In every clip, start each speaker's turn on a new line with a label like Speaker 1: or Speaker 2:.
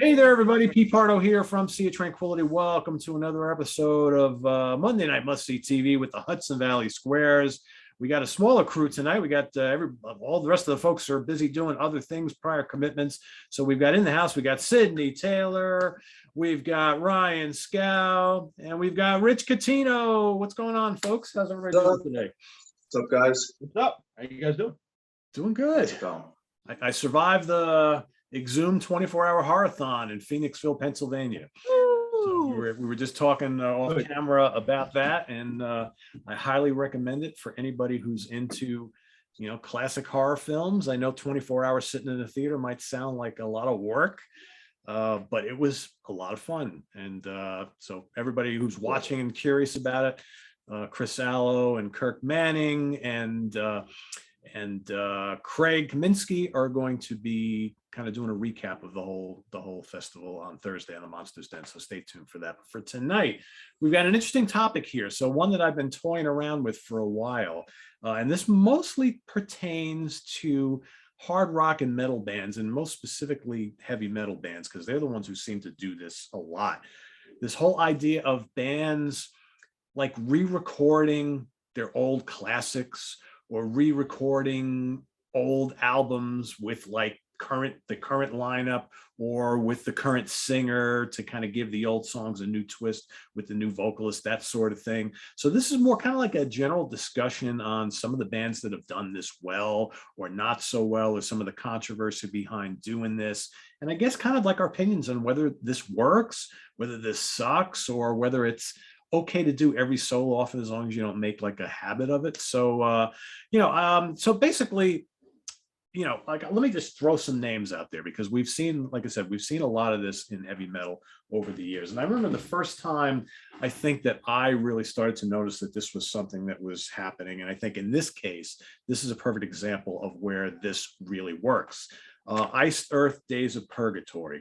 Speaker 1: Hey there, everybody. Pete Pardo here from Sea of Tranquility. Welcome to another episode of Monday Night Must See TV with the Hudson Valley Squares. We got a smaller crew tonight. We got all the rest of the folks are busy doing other things, prior commitments. So we've got in the house, we got Sydney Taylor, we've got Ryan Scow, and we've got Rich Catino. What's going on, folks? How's everybody doing today?
Speaker 2: What's up, guys?
Speaker 3: What's up? How you guys doing?
Speaker 1: Doing good. I survived the Exhumed 24-hour horathon in Phoenixville, Pennsylvania. So we were just talking off camera about that, and I highly recommend it for anybody who's into, classic horror films. I know 24 hours sitting in the theater might sound like a lot of work, but it was a lot of fun. And so everybody who's watching and curious about it, Chris Allo and Kirk Manning and Craig Kaminsky are going to be kind of doing a recap of the whole festival on Thursday on the Monsters Den. So stay tuned for that. But for tonight, we've got an interesting topic here. So one that I've been toying around with for a while, and this mostly pertains to hard rock and metal bands, and most specifically heavy metal bands, because they're the ones who seem to do this a lot. This whole idea of bands like re-recording their old classics or re-recording old albums with like the current lineup or with the current singer to kind of give the old songs a new twist with the new vocalist, that sort of thing. So this is more kind of like a general discussion on some of the bands that have done this well or not so well, or some of the controversy behind doing this. And I guess kind of like our opinions on whether this works, whether this sucks, or whether it's okay to do every so often as long as you don't make like a habit of it. So, so basically, like, let me just throw some names out there, because we've seen, like I said, we've seen a lot of this in heavy metal over the years. And I remember the first time I think that I really started to notice that this was something that was happening. And I think in this case, this is a perfect example of where this really works. Iced Earth Days of Purgatory,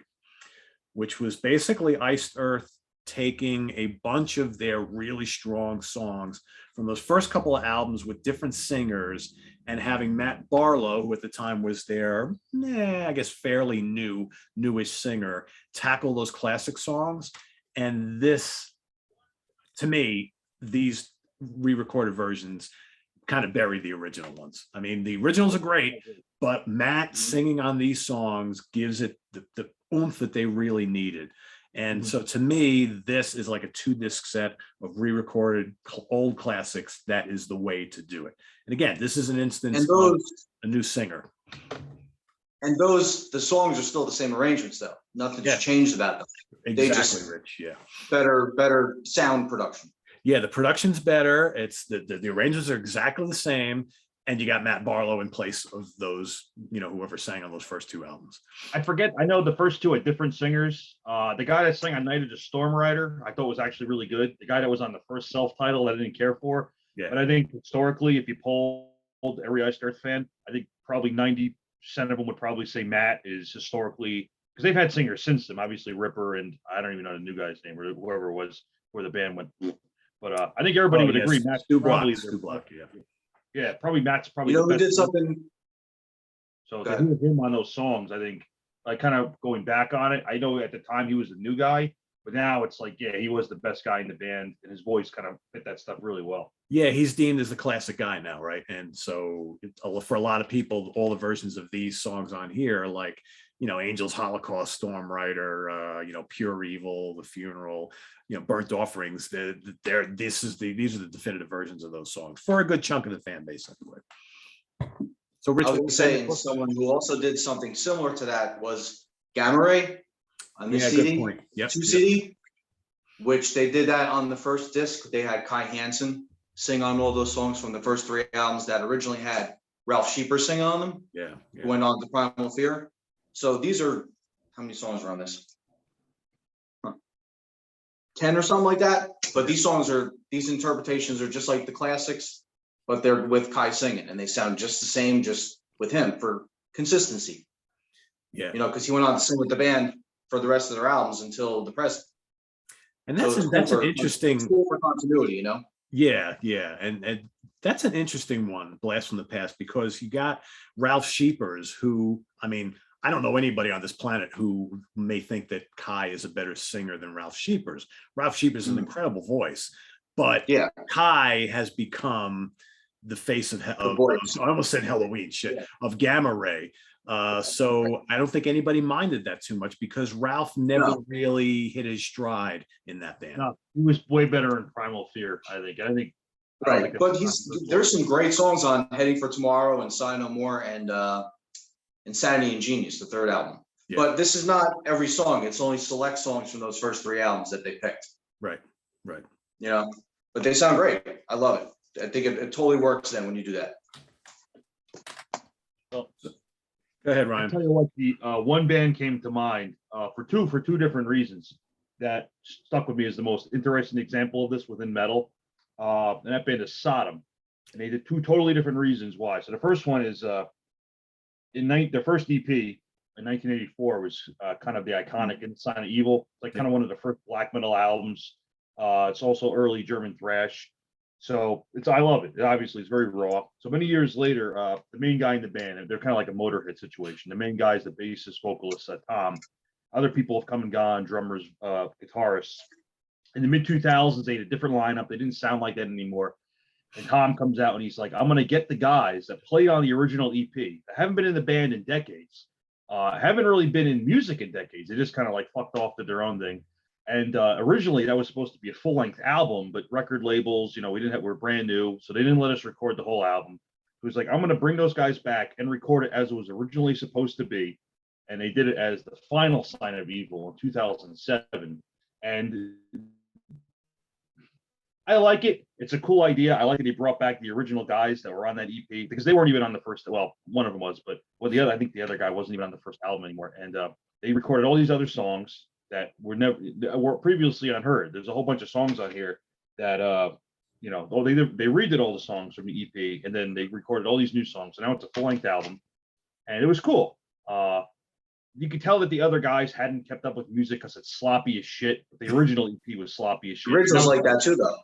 Speaker 1: which was basically Iced Earth taking a bunch of their really strong songs from those first couple of albums with different singers, and having Matt Barlow, who at the time was their, I guess, fairly newish singer, tackle those classic songs. And this, to me, these re-recorded versions kind of bury the original ones. I mean, the originals are great, but Matt singing on these songs gives it the oomph that they really needed. And so to me, this is like a 2-disc set of re-recorded old classics. That is the way to do it. And again, this is an instance of a new singer.
Speaker 2: And the songs are still the same arrangements, though. Nothing's changed about them.
Speaker 1: Exactly,
Speaker 2: they just,
Speaker 1: Rich. Yeah.
Speaker 2: Better sound production.
Speaker 1: Yeah, the production's better. It's the arrangements are exactly the same. And you got Matt Barlow in place of those, whoever sang on those first 2 albums.
Speaker 3: I know the first 2 are different singers. The guy that sang on Night of the Storm Rider, I thought was actually really good. The guy that was on the first self-title, I didn't care for. Yeah. But I think historically, if you polled every Iced Earth fan, I think probably 90% of them would probably say Matt is historically, because they've had singers since them, obviously Ripper, and I don't even know the new guy's name, or whoever it was where the band went. But I think everybody would agree. Matt's probably
Speaker 1: Stu Block, yeah.
Speaker 3: Yeah, Matt's probably.
Speaker 2: Who did something?
Speaker 3: So to hear him on those songs, I think, like, kind of going back on it, I know at the time he was the new guy, but now it's like, yeah, he was the best guy in the band, and his voice kind of fit that stuff really well.
Speaker 1: Yeah, he's deemed as the classic guy now, right? And so for a lot of people, all the versions of these songs on here, like, Angels, Holocaust, Storm Rider, Pure Evil, The Funeral, Burnt Offerings, these are the definitive versions of those songs for a good chunk of the fan base, anyway. So Rich,
Speaker 2: I was saying, someone who also did something similar to that was Gamma Ray on this CD,
Speaker 1: good point. Yep,
Speaker 2: 2 CD, which they did that on the first disc. They had Kai Hansen sing on all those songs from the first 3 albums that originally had Ralph Sheeper sing on them.
Speaker 1: Yeah.
Speaker 2: Who went on to Primal Fear. So these are, how many songs are on this? 10 or something like that. But these interpretations are just like the classics, but they're with Kai singing, and they sound just the same, just with him for consistency.
Speaker 1: Yeah.
Speaker 2: Because he went on to sing with the band for the rest of their albums until the present.
Speaker 1: And that's an interesting
Speaker 2: for continuity,
Speaker 1: Yeah, and that's an interesting one, blast from the past, because you got Ralph Sheepers, who, I mean, I don't know anybody on this planet who may think that Kai is a better singer than Ralph Sheepers. Ralph Sheepers is an incredible voice, but
Speaker 2: Yeah.
Speaker 1: Kai has become the face of I almost said Halloween shit, of Gamma Ray. So I don't think anybody minded that too much because Ralph never really hit his stride in that band.
Speaker 3: No, he was way better in Primal Fear, I think.
Speaker 2: Right, but there's some great songs on Heading for Tomorrow and Sign No More and Insanity and Genius, the third album. Yeah. But this is not every song. It's only select songs from those first 3 albums that they picked.
Speaker 1: Right.
Speaker 2: You know, but they sound great. I love it. I think it totally works then when you do that.
Speaker 3: Well,
Speaker 1: go ahead, Ryan.
Speaker 3: I'll tell you what, the one band came to mind for two different reasons that stuck with me as the most interesting example of this within metal. And that band is Sodom. And they did 2 totally different reasons why. So the first one is their first EP in 1984 was kind of the iconic In Sign of Evil, like kind of one of the first black metal albums. It's also early German thrash. So I love it. Obviously, it's very raw. So many years later, the main guy in the band, and they're kind of like a Motorhead situation. The main guy is the bassist, vocalist, Tom. Other people have come and gone, drummers, guitarists. In the mid 2000s, they had a different lineup. They didn't sound like that anymore. And Tom comes out and he's like, I'm going to get the guys that played on the original EP that haven't been in the band in decades, haven't really been in music in decades. They just kind of like fucked off to their own thing. And originally that was supposed to be a full-length album, but record labels, we're brand new, so they didn't let us record the whole album. It was like, I'm going to bring those guys back and record it as it was originally supposed to be. And they did it as the final Sign of Evil in 2007. And I like it. It's a cool idea. I like that he brought back the original guys that were on that EP because they weren't even on the first. Well, one of them was, but I think the other guy wasn't even on the first album anymore. And they recorded all these other songs that were previously unheard. There's a whole bunch of songs on here that they redid all the songs from the EP, and then they recorded all these new songs. So now it's a full-length album, and it was cool. You could tell that the other guys hadn't kept up with music because it's sloppy as shit. But the original EP was sloppy as shit.
Speaker 2: The original's like that too, though.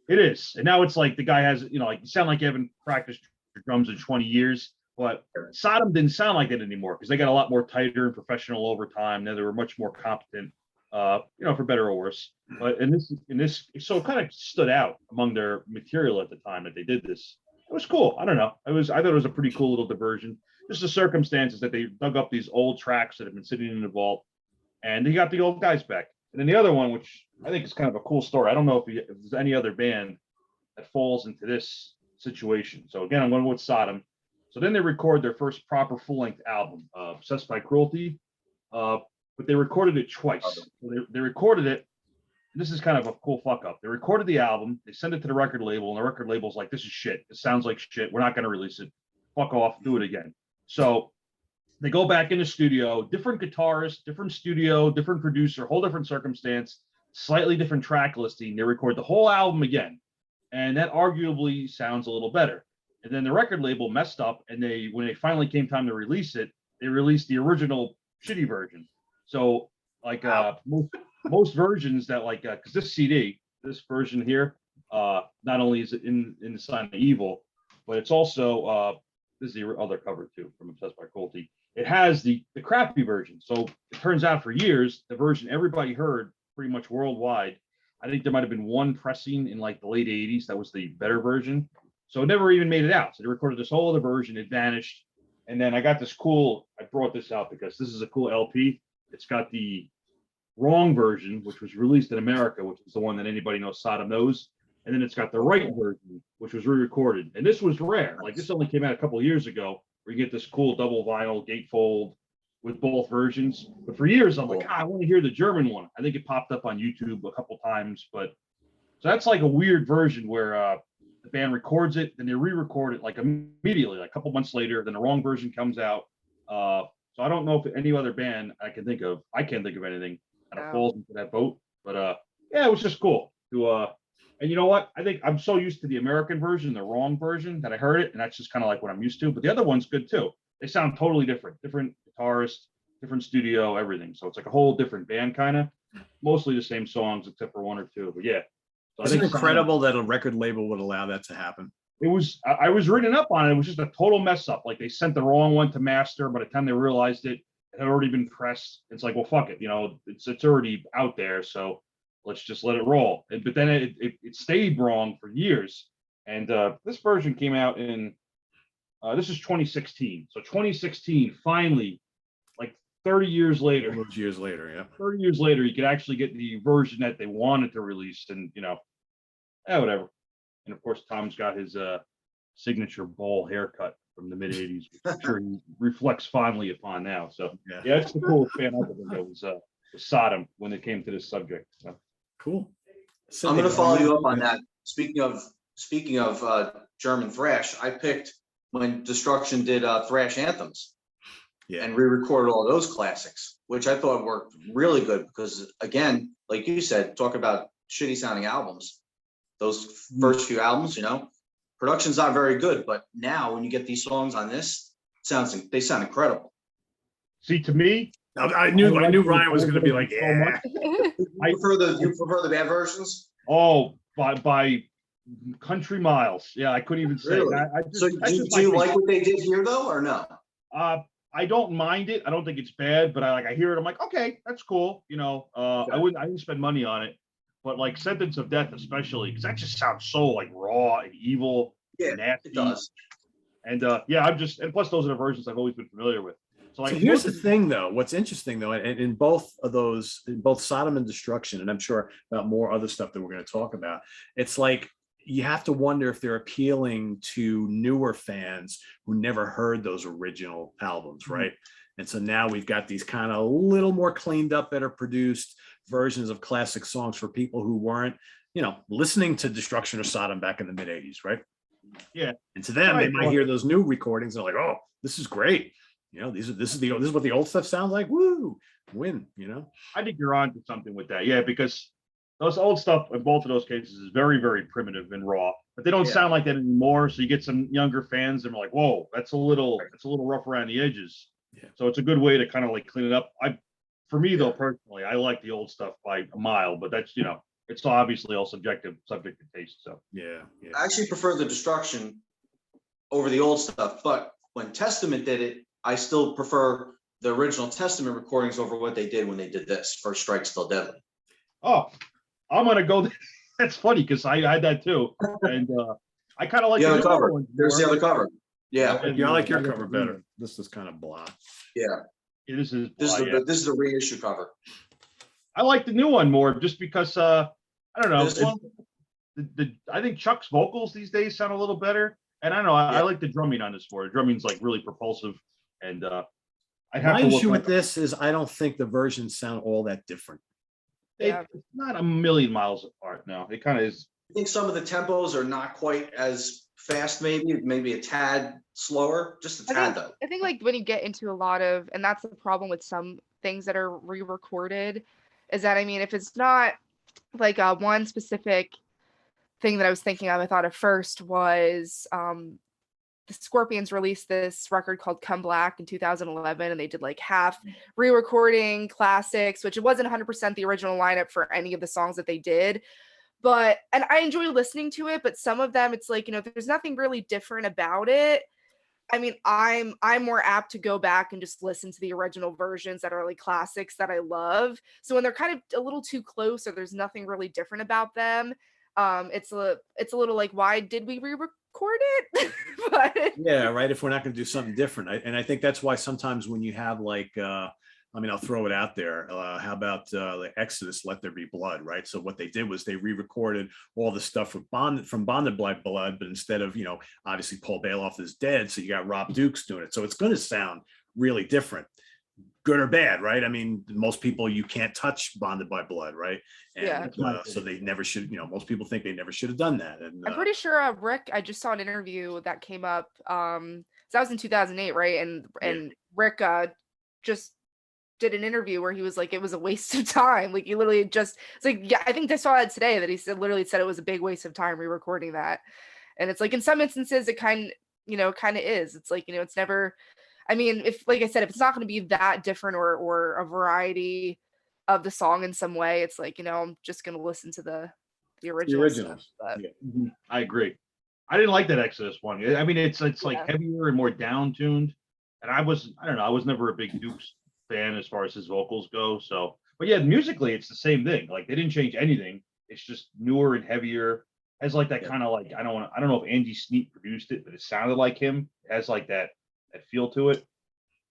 Speaker 3: It is, and now it's like the guy has, you sound like you haven't practiced your drums in 20 years. But Sodom didn't sound like that anymore because they got a lot more tighter and professional over time. Now they were much more competent, for better or worse. But in this, so it kind of stood out among their material at the time that they did this. It was cool. I don't know. I thought it was a pretty cool little diversion. Just the circumstances that they dug up these old tracks that have been sitting in the vault, and they got the old guys back. And then the other one, which I think is kind of a cool story. I don't know if there's any other band that falls into this situation. So again, I'm going with Sodom. So then they record their first proper full-length album, Obsessed by Cruelty, but they recorded it twice. So they recorded it. This is kind of a cool fuck up. They recorded the album, they send it to the record label, and the record label's like, this is shit. It sounds like shit. We're not going to release it. Fuck off. Do it again. So they go back in the studio, different guitarist, different studio, different producer, whole different circumstance, slightly different track listing. They record the whole album again. And that arguably sounds a little better. And then the record label messed up, and when they finally came time to release it, they released the original shitty version. So like most versions that because this version here, not only is it in the Sign of Evil, but it's also this is the other cover too from Obsessed by Cruelty. It has the crappy version. So it turns out for years, the version everybody heard pretty much worldwide, I think there might have been one pressing in like the late 80s. That was the better version. So it never even made it out. So they recorded this whole other version. It vanished. And then I got this I brought this out because this is a cool LP. It's got the wrong version, which was released in America, which is the one that anybody knows Sodom knows. And then it's got the right version, which was re-recorded. And this was rare. Like this only came out a couple of years ago, where you get this cool double vinyl gatefold with both versions. But for years, I'm like, I want to hear the German one. I think it popped up on YouTube a couple times. But so that's like a weird version where the band records it, then they re-record it like immediately, like a couple months later. Then the wrong version comes out. So I don't know if any other band I can't think of anything that falls into that boat. But yeah, it was just cool to and you know what? I think I'm so used to the American version, the wrong version, that I heard it, and that's just kind of like what I'm used to. But the other one's good too. They sound totally different guitarist, different studio, everything. So it's like a whole different band, kind of. Mostly the same songs except for one or two. But yeah, so
Speaker 1: it's incredible that a record label would allow that to happen.
Speaker 3: It was. I was reading up on it. It was just a total mess up. Like they sent the wrong one to master. By the time they realized it, it had already been pressed. It's like, well, fuck it, it's already out there, so let's just let it roll. But then it stayed wrong for years, and this version came out in this is 2016. So 2016, finally, like 30 years later.
Speaker 1: All those years later, yeah.
Speaker 3: 30 years later, you could actually get the version that they wanted to release, and whatever. And of course, Tom's got his signature ball haircut from the mid 80s, which I'm sure he reflects fondly upon now. So yeah, it's the coolest fan I think that was Sodom when it came to this subject. So.
Speaker 1: Cool.
Speaker 2: I'm going to follow you up on that. Speaking of German thrash, I picked when Destruction did Thrash Anthems, and re-recorded all those classics, which I thought worked really good because, again, like you said, talk about shitty sounding albums. Those first few albums, production's not very good, but now when you get these songs on this, they sound incredible.
Speaker 3: See, to me,
Speaker 1: I knew Ryan was going to be like, yeah.
Speaker 2: You prefer the bad versions?
Speaker 3: Oh, by country miles. Yeah, I couldn't even say.
Speaker 2: Really? So do you like what they did here though, or no?
Speaker 3: I don't mind it. I don't think it's bad, but I hear it. I'm like, okay, that's cool. I didn't spend money on it, but like Sentence of Death, especially, because that just sounds so like raw and evil, and nasty.
Speaker 2: It does.
Speaker 3: And and plus those are the versions I've always been familiar with. So
Speaker 1: here's the thing, though. What's interesting, though, and in both of those, in both Sodom and Destruction, and I'm sure about more other stuff that we're going to talk about, it's like you have to wonder if they're appealing to newer fans who never heard those original albums, right? And so now we've got these kind of a little more cleaned up, better produced versions of classic songs for people who weren't, listening to Destruction or Sodom back in the mid 80s, right?
Speaker 3: Yeah.
Speaker 1: And to them, they might hear those new recordings and they're like, oh, this is great. This is what the old stuff sounds like. Woo, win.
Speaker 3: I think you're on to something with that. Yeah, because those old stuff in both of those cases is very, very primitive and raw, but they don't sound like that anymore. So you get some younger fans and they're like, whoa, that's a little rough around the edges. Yeah. So it's a good way to kind of like clean it up. For me though, personally, I like the old stuff by a mile, but that's it's obviously all subject to taste. So
Speaker 1: yeah.
Speaker 2: I actually prefer the Destruction over the old stuff, but when Testament did it, I still prefer the original Testament recordings over what they did when they did this First Strike Still Deadly.
Speaker 3: Oh, I'm gonna go. That's funny because I had that too, and I kind of like
Speaker 2: the other cover. There's the other cover. Yeah,
Speaker 1: I like your cover better. This is kind of blah.
Speaker 2: Yeah,
Speaker 3: this is
Speaker 2: the reissue cover.
Speaker 3: I like the new one more just because I don't know.
Speaker 2: This one?
Speaker 3: I think Chuck's vocals these days sound a little better, and I don't know. I like the drumming on this more. The drumming's like really propulsive. And
Speaker 1: my issue with this is I don't think the versions sound all that different.
Speaker 3: It's not a million miles apart. No, it kind of is.
Speaker 2: I think some of the tempos are not quite as fast, maybe a tad slower, just a tad though.
Speaker 4: I think like when you get into a lot of, and that's the problem with some things that are re-recorded, is that if it's not like one specific thing that I was thinking of, I thought at first was the Scorpions released this record called Come Black in 2011, and they did like half re-recording classics, which it wasn't 100% the original lineup for any of the songs that they did. And I enjoy listening to it, but some of them, it's like, there's nothing really different about it. I'm more apt to go back and just listen to the original versions that are like classics that I love. So when they're kind of a little too close or there's nothing really different about them, it's a little like, why did we re-record it? But
Speaker 1: yeah, right. If we're not going to do something different, and I think that's why sometimes when you have like, I'll throw it out there. How about the Exodus, Let There Be Blood, right? So what they did was they re-recorded all the stuff from Bonded by Blood, but instead of, obviously Paul Bailoff is dead, so you got Rob Dukes doing it. So it's going to sound really different, good or bad, right? Most people, you can't touch Bonded by Blood, right? And so they never should, most people think they never should have done that. And
Speaker 4: I'm pretty sure Rick, I just saw an interview that came up, so that was in 2008, right? And Rick just did an interview where he was like, it was a waste of time. Like he literally just, it's like, yeah, I think I saw it today that he literally said it was a big waste of time re-recording that. And it's like, in some instances it kind of is. It's like, it's never, if, like I said, if it's not going to be that different or a variety of the song in some way, it's like, I'm just going to listen to the originals.
Speaker 3: I agree. I didn't like that Exodus one. It's like heavier and more down tuned. And I was never a big Dukes fan as far as his vocals go. So, but yeah, musically it's the same thing. Like they didn't change anything. It's just newer and heavier. Has like that kind of like I don't know if Andy Sneap produced it, but it sounded like him. It has like that feel to it.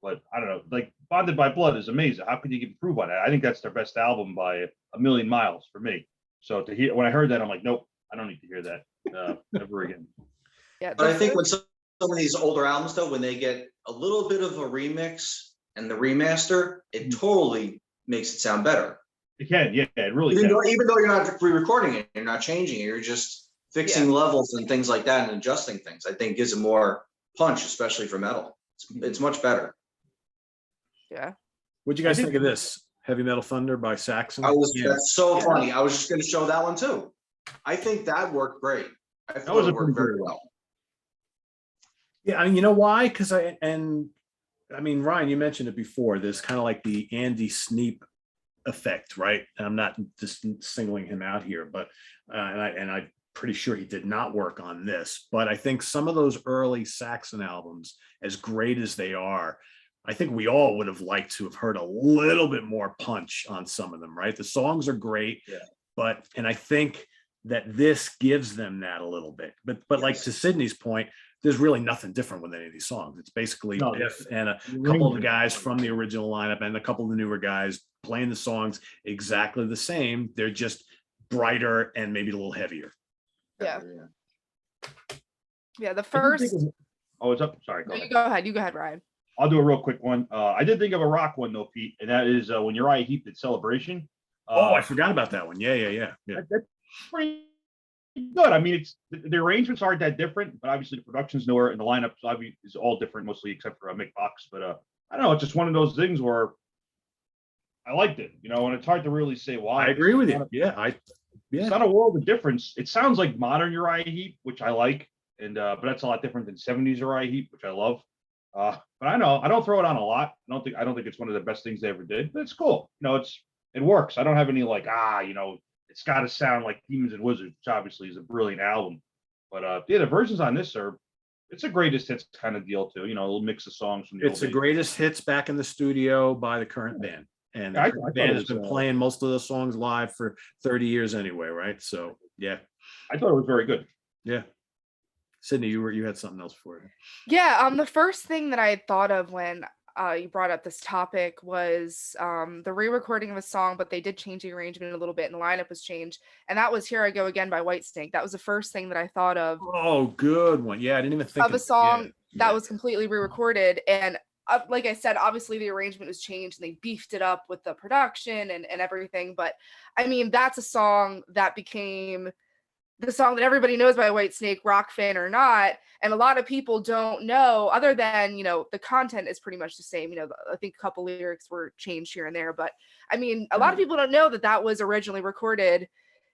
Speaker 3: But I don't know. Like Bonded by Blood is amazing. How could you improve on that? I think that's their best album by a million miles for me. So to hear when I heard that, I'm like, nope, I don't need to hear that ever again.
Speaker 4: Yeah,
Speaker 2: But I think when some of these older albums, though, when they get a little bit of a remix and the remaster, it totally makes it sound better.
Speaker 3: It can, yeah, it really
Speaker 2: Even
Speaker 3: can.
Speaker 2: though you're not re-recording it, you're not changing it, you're just fixing levels and things like that and adjusting things. I think gives it more punch, especially for metal. It's much better.
Speaker 4: Yeah.
Speaker 1: What'd you guys think of this? Heavy Metal Thunder by Saxon?
Speaker 2: That's so funny. I was just going to show that one too. I think that worked great. I thought it worked very well.
Speaker 1: Yeah, I mean, you know why? Because Ryan, you mentioned it before. There's kind of like the Andy Sneap effect, right? And I'm not just singling him out here, but I'm pretty sure he did not work on this. But I think some of those early Saxon albums, as great as they are, I think we all would have liked to have heard a little bit more punch on some of them, right? The songs are great, and I think that this gives them that a little bit. But like to Sydney's point, there's really nothing different with any of these songs. It's basically Biff and a couple of the guys from the original lineup and a couple of the newer guys playing the songs exactly the same. They're just brighter and maybe a little heavier.
Speaker 4: Yeah, the first.
Speaker 3: Oh, it's up. Sorry.
Speaker 4: You go ahead, Ryan.
Speaker 3: I'll do a real quick one. I did think of a rock one though, Pete, and that is when Uriah Heep did Celebration.
Speaker 1: I forgot about that one. Yeah.
Speaker 3: That's pretty good. I mean, it's the arrangements aren't that different, but obviously the production's newer and the lineup is all different, mostly except for Mick Fox. But I don't know. It's just one of those things where I liked it, and it's hard to really say why.
Speaker 1: I agree with you.
Speaker 3: It's not a world of difference. It sounds like modern Uriah Heep, which I like, and but that's a lot different than 70s Uriah Heep, which I love. But I know I don't throw it on a lot. I don't think it's one of the best things they ever did, but it's cool. It works. I don't have any like it's got to sound like Demons and Wizards, which obviously is a brilliant album. But the versions on this it's a greatest hits kind of deal too. A little mix of songs from the
Speaker 1: It's the greatest hits back in the studio by the current band. And the band has been playing most of those songs live for 30 years anyway, right? So yeah.
Speaker 3: I thought it was very good.
Speaker 1: Yeah. Sydney, you had something else for it.
Speaker 4: Yeah, the first thing that I had thought of when you brought up this topic was the re-recording of a song, but they did change the arrangement a little bit and the lineup was changed. And that was Here I Go Again by Whitesnake. That was the first thing that I thought of.
Speaker 1: Oh, good one. Yeah, I didn't even think
Speaker 4: of a song that was completely re-recorded. And like I said, obviously the arrangement was changed and they beefed it up with the production and everything. But I mean, that's a song that became the song that everybody knows by Whitesnake, rock fan or not. And a lot of people don't know, other than, the content is pretty much the same. I think a couple lyrics were changed here and there. But I mean, a lot of people don't know that was originally recorded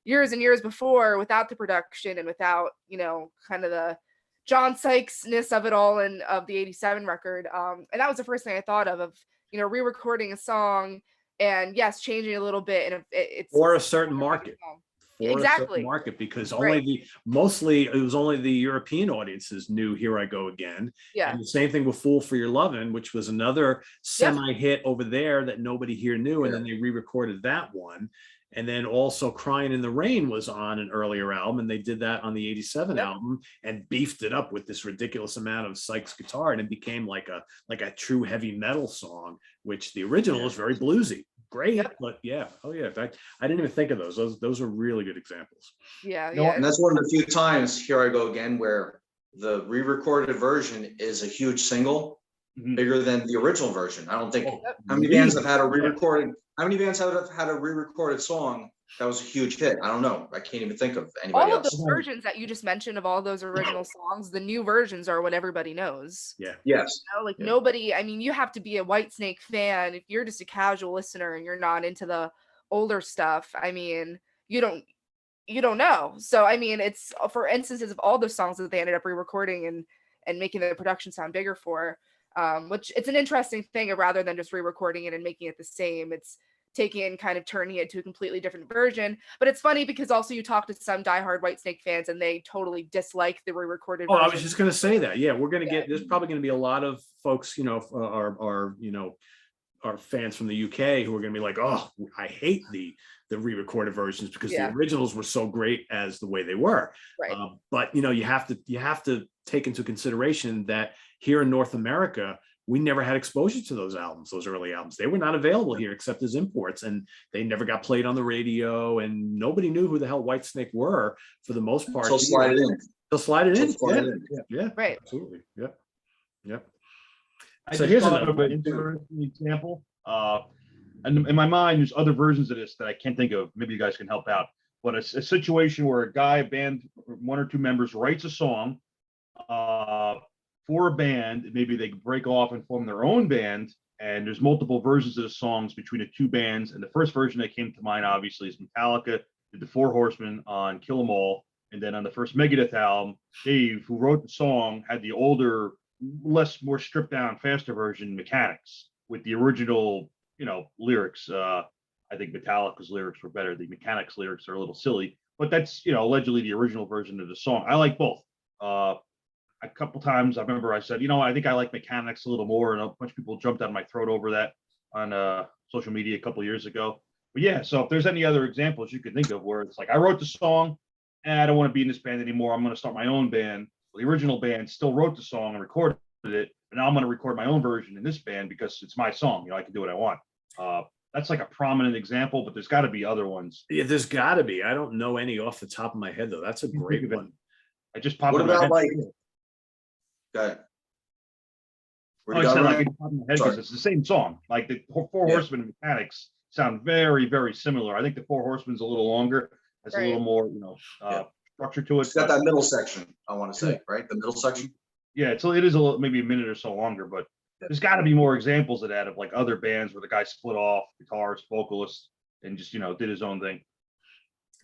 Speaker 4: years and years before without the production and without, kind of the John Sykes-ness of it all and of the 87 record. And that was the first thing I thought of re-recording a song and yes, changing a little bit. And it's
Speaker 1: for a certain market.
Speaker 4: Exactly.
Speaker 1: Market, because mostly it was only the European audiences knew Here I Go Again.
Speaker 4: Yeah.
Speaker 1: And the same thing with Fool for Your Lovin', which was another semi-hit over there that nobody here knew. And then they re-recorded that one. And then also Crying in the Rain was on an earlier album, and they did that on the 87 album and beefed it up with this ridiculous amount of Sykes guitar, and it became like a true heavy metal song, which the original is very bluesy. Great, but in fact, I didn't even think of those are really good examples.
Speaker 2: And that's one of the few times Here I Go Again where the re-recorded version is a huge single, bigger than the original version. I don't think how many bands have had a re-recorded song that was a huge hit. I don't know. I can't even think of anybody else.
Speaker 4: All of the versions that you just mentioned of all those original songs, the new versions are what everybody knows.
Speaker 1: Yeah.
Speaker 2: Yes.
Speaker 4: Nobody, I mean, you have to be a Whitesnake fan. If you're just a casual listener and you're not into the older stuff, I mean, you don't know. So, I mean, it's for instances of all the songs that they ended up re-recording and making the production sound bigger for, which it's an interesting thing rather than just re-recording it and making it the same. It's taking it and kind of turning it to a completely different version. But it's funny because also you talk to some diehard Whitesnake fans and they totally dislike the re-recorded version.
Speaker 1: I was just going to say that. Yeah, we're going to get, there's probably going to be a lot of folks, our fans from the UK who are going to be like, oh, I hate the re-recorded versions because the originals were so great as the way they were.
Speaker 4: Right.
Speaker 1: But you know, you have to take into consideration that here in North America, we never had exposure to those albums, those early albums. They were not available here except as imports, and they never got played on the radio, and nobody knew who the hell Whitesnake were for the most part.
Speaker 2: So slide it in.
Speaker 1: They'll slide it in.
Speaker 2: Slide
Speaker 1: Yeah.
Speaker 2: it in.
Speaker 1: Yeah,
Speaker 4: Right.
Speaker 1: absolutely. Yep. Yep.
Speaker 3: I
Speaker 1: So
Speaker 3: just
Speaker 1: here's
Speaker 3: thought
Speaker 1: another
Speaker 3: of an interesting example. And in my mind, there's other versions of this that I can't think of. Maybe you guys can help out. But a situation where a guy, a band, one or two members writes a song for a band. Maybe they break off and form their own band. And there's multiple versions of the songs between the two bands. And the first version that came to mind, obviously, is Metallica did the Four Horsemen on Kill 'Em All. And then on the first Megadeth album, Dave, who wrote the song, had the older, more stripped down, faster version, Mechanics, with the original, lyrics. I think Metallica's lyrics were better. The Mechanics lyrics are a little silly, but that's, allegedly the original version of the song. I like both. A couple times I remember I said, I think I like Mechanics a little more, and a bunch of people jumped down my throat over that on social media a couple years ago. But yeah, so if there's any other examples you could think of where it's like, I wrote the song and I don't want to be in this band anymore, I'm going to start my own band. Well, the original band still wrote the song and recorded it, but now I'm going to record my own version in this band because it's my song. I can do what I want. That's like a prominent example, but there's got to be other ones.
Speaker 1: Yeah, there's got to be. I don't know any off the top of my head though. That's a great one.
Speaker 3: I just popped.
Speaker 2: What
Speaker 3: in my
Speaker 2: about
Speaker 3: head.
Speaker 2: like? Go ahead.
Speaker 3: I said, like, because it's the same song. Like the Four Horsemen and Mechanics sound very, very similar. I think the Four Horsemen's a little longer, has a little more, structure to it.
Speaker 2: It's got that middle section, I want to say, right? The middle section.
Speaker 3: Yeah, so it is a little, maybe a minute or so longer, but there's got to be more examples of that, of like other bands where the guy split off, guitarist, vocalist, and just did his own thing.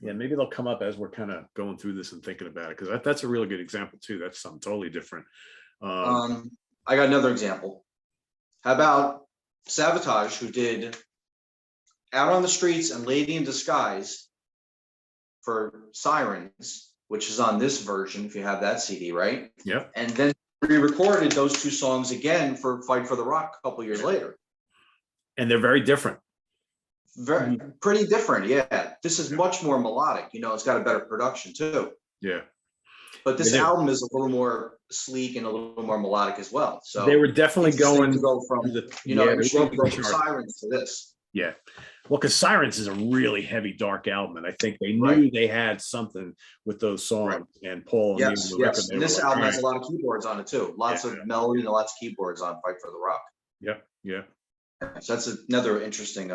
Speaker 1: Yeah, maybe they'll come up as we're kind of going through this and thinking about it, because that's a really good example too. That's something totally different.
Speaker 2: I got another example. How about Sabotage, who did Out on the Streets and Lady in Disguise for Sirens, which is on this version, if you have that CD, right?
Speaker 1: Yeah.
Speaker 2: And then re-recorded those two songs again for Fight for the Rock a couple years later.
Speaker 1: And they're very different.
Speaker 2: Very pretty different, yeah. This is much more melodic. It's got a better production too.
Speaker 1: Yeah.
Speaker 2: But this album is a little more sleek and a little more melodic as well. So
Speaker 1: they were definitely going
Speaker 2: to go from from Sirens to this.
Speaker 1: Yeah. Well, because Sirens is a really heavy, dark album, and I think they knew they had something with those songs. And Paul,
Speaker 2: yes. And this album has a lot of keyboards on it too. Lots of melody and lots of keyboards on Fight for the Rock.
Speaker 1: Yeah.
Speaker 2: So that's another interesting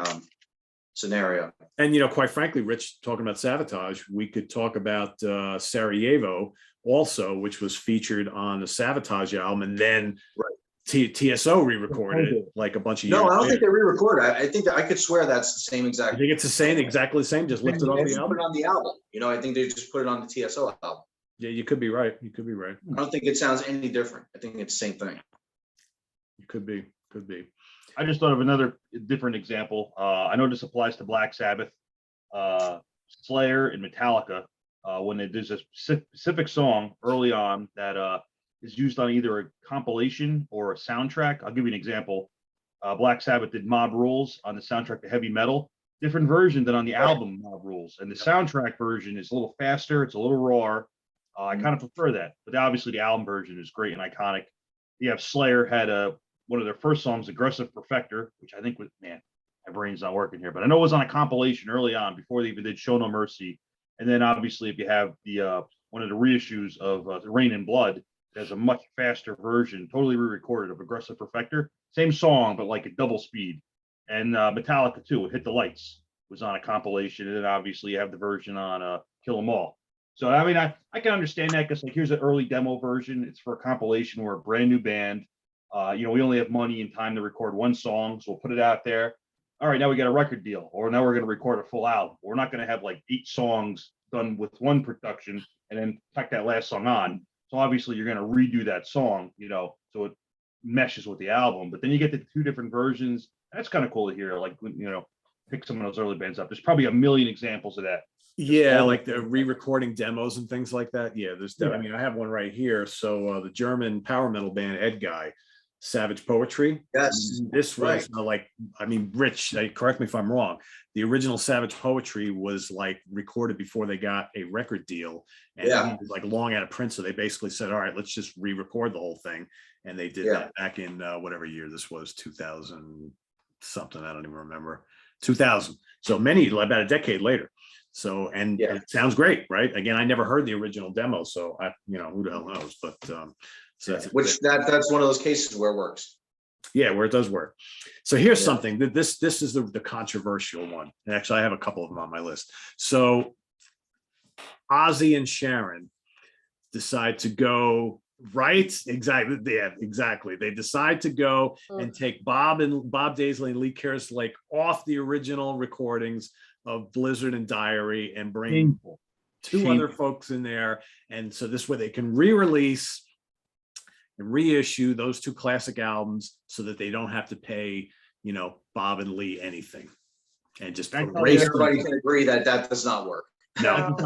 Speaker 2: scenario.
Speaker 1: And quite frankly, Rich, talking about Sabotage, we could talk about Sarajevo also, which was featured on the Sabotage album, and then TSO re-recorded it like a bunch of years.
Speaker 2: No, I don't think they re-recorded. I think that I could swear that's the same exact.
Speaker 1: I think it's the same, exactly the same. Just lifted off the album.
Speaker 2: Put it on the album. I think they just put it on the TSO album.
Speaker 1: Yeah, you could be right.
Speaker 2: I don't think it sounds any different. I think it's the same thing.
Speaker 1: It could be.
Speaker 3: I just thought of another different example. I know this applies to Black Sabbath, Slayer, and Metallica. When there's a specific song early on that is used on either a compilation or a soundtrack. I'll give you an example. Black Sabbath did Mob Rules on the soundtrack to Heavy Metal, different version than on the album Mob Rules. And the soundtrack version is a little faster, it's a little raw. I kind of prefer that, but obviously the album version is great and iconic. You have Slayer had one of their first songs, Aggressive Perfector, which I think was, man, my brain's not working here, but I know it was on a compilation early on before they even did Show No Mercy. And then obviously if you have the one of the reissues of The Rain in Blood, there's a much faster version, totally re-recorded, of Aggressive Perfector. Same song, but like a double speed. And Metallica too, Hit the Lights was on a compilation. And then obviously you have the version on Kill 'Em All. So I mean, I can understand that, because like here's an early demo version. It's for a compilation. We're a brand new band. We only have money and time to record one song, so we'll put it out there. All right, now we got a record deal, or now we're going to record a full album. We're not going to have like 8 songs done with one production and then tack that last song on. So obviously you're going to redo that song, so it meshes with the album. But then you get the 2 different versions. That's kind of cool to hear. Like, pick some of those early bands up. There's probably a million examples of that.
Speaker 1: Yeah, like the re-recording demos and things like that. Yeah, there's. I mean, I have one right here. So the German power metal band Ed Guy, Savage Poetry.
Speaker 2: Yes.
Speaker 1: This was
Speaker 2: Right.
Speaker 1: Rich, correct me if I'm wrong. The original Savage Poetry was like recorded before they got a record deal, and
Speaker 2: Yeah.
Speaker 1: it was like long out of print. So they basically said, all right, let's just re-record the whole thing. And they did
Speaker 2: Yeah.
Speaker 1: that back in whatever year this was, 2000 something. I don't even remember. 2000. So about a decade later. So, and
Speaker 2: Yeah.
Speaker 1: it sounds great, right? Again, I never heard the original demo, so who the hell knows? But so
Speaker 2: that's one of those cases where it works.
Speaker 1: yeah, where it does work. So here's
Speaker 2: Yeah.
Speaker 1: something that this is the controversial one. And actually, I have a couple of them on my list. So Ozzy and Sharon decide to go right. Exactly. Yeah, exactly. They decide to go and take Bob Daisley and Lee Kerslake off the original recordings of Blizzard and Diary and bring two other folks in there. And so this way they can re-release and reissue those two classic albums so that they don't have to pay, Bob and Lee anything. And just
Speaker 2: everybody can agree that does not work.
Speaker 1: No.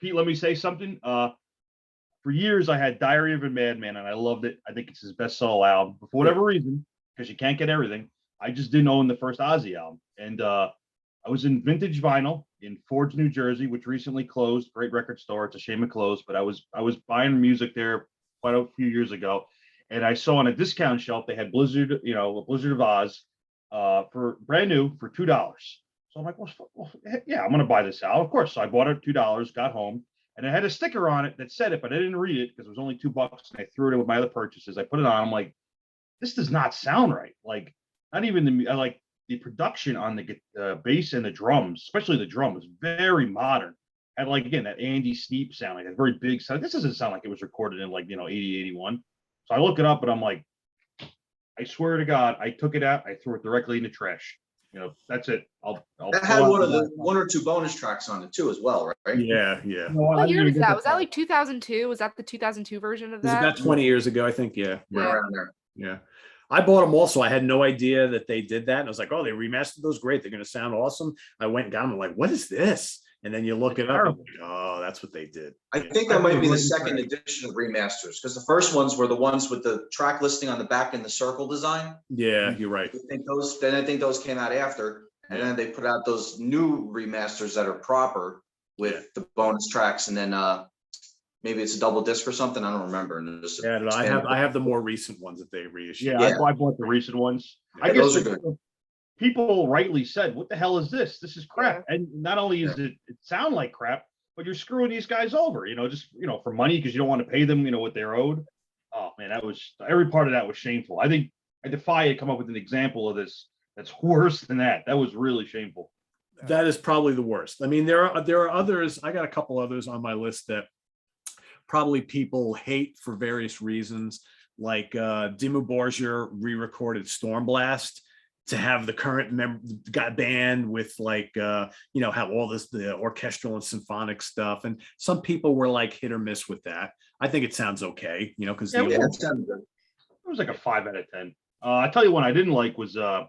Speaker 3: Pete, let me say something. For years, I had Diary of a Madman, and I loved it. I think it's his best solo album. But for whatever reason, because you can't get everything, I just didn't own the first Ozzy album. And I was in Vintage Vinyl in Forge, New Jersey, which recently closed. Great record store. It's a shame it closed, but I was buying music there quite a few years ago, and I saw on a discount shelf they had Blizzard, Blizzard of Oz, for brand new for $2. So I'm like, well, yeah, I'm gonna buy this out, of course. So I bought it $2, got home, and it had a sticker on it that said it, but I didn't read it because it was only $2, and I threw it in with my other purchases. I put it on. I'm like, this does not sound right. Like, not even the production on the bass and the drums, especially the drum, was very modern. Had again that Andy Steep sound, like a very big sound. This doesn't sound like it was recorded in 80, 81. So I look it up and I'm like, I swear to God, I took it out, I threw it directly in the trash. That's it. I'll
Speaker 2: That had one or two bonus tracks on it too, as well, right?
Speaker 1: Yeah, yeah.
Speaker 4: What year was that? Was that like 2002? Was that the 2002 version of that?
Speaker 1: It was about 20 years ago, I think. Yeah.
Speaker 2: Around there.
Speaker 1: Yeah. I bought them also. I had no idea that they did that. And I was like, oh, they remastered those. Great. They're going to sound awesome. I went and got them. I'm like, what is this? And then you look it up. Like, oh, that's what they did.
Speaker 2: I think that might be the second edition of remasters, because the first ones were the ones with the track listing on the back and the circle design.
Speaker 1: Yeah, you're right.
Speaker 2: I think those came out after. And then they put out those new remasters that are proper with the bonus tracks. And then maybe it's a double disc or something. I don't remember. And
Speaker 1: I have the more recent ones that they reissued.
Speaker 3: Yeah. I bought the recent ones.
Speaker 2: I guess those are good.
Speaker 3: People rightly said, what the hell is this? This is crap. Yeah. And not only is it sound like crap, but you're screwing these guys over, for money, because you don't want to pay them, what they're owed. Oh man, every part of that was shameful. I think I defy you to come up with an example of this that's worse than that. That was really shameful.
Speaker 1: That is probably the worst. I mean, there are others. I got a couple others on my list that probably people hate for various reasons, like Dimmu Borgir re-recorded Stormblast, to have the current band with have all the orchestral and symphonic stuff. And some people were like hit or miss with that. I think it sounds okay, because
Speaker 2: it sounded good.
Speaker 3: It was like a 5 out of 10. I tell you one I didn't like was I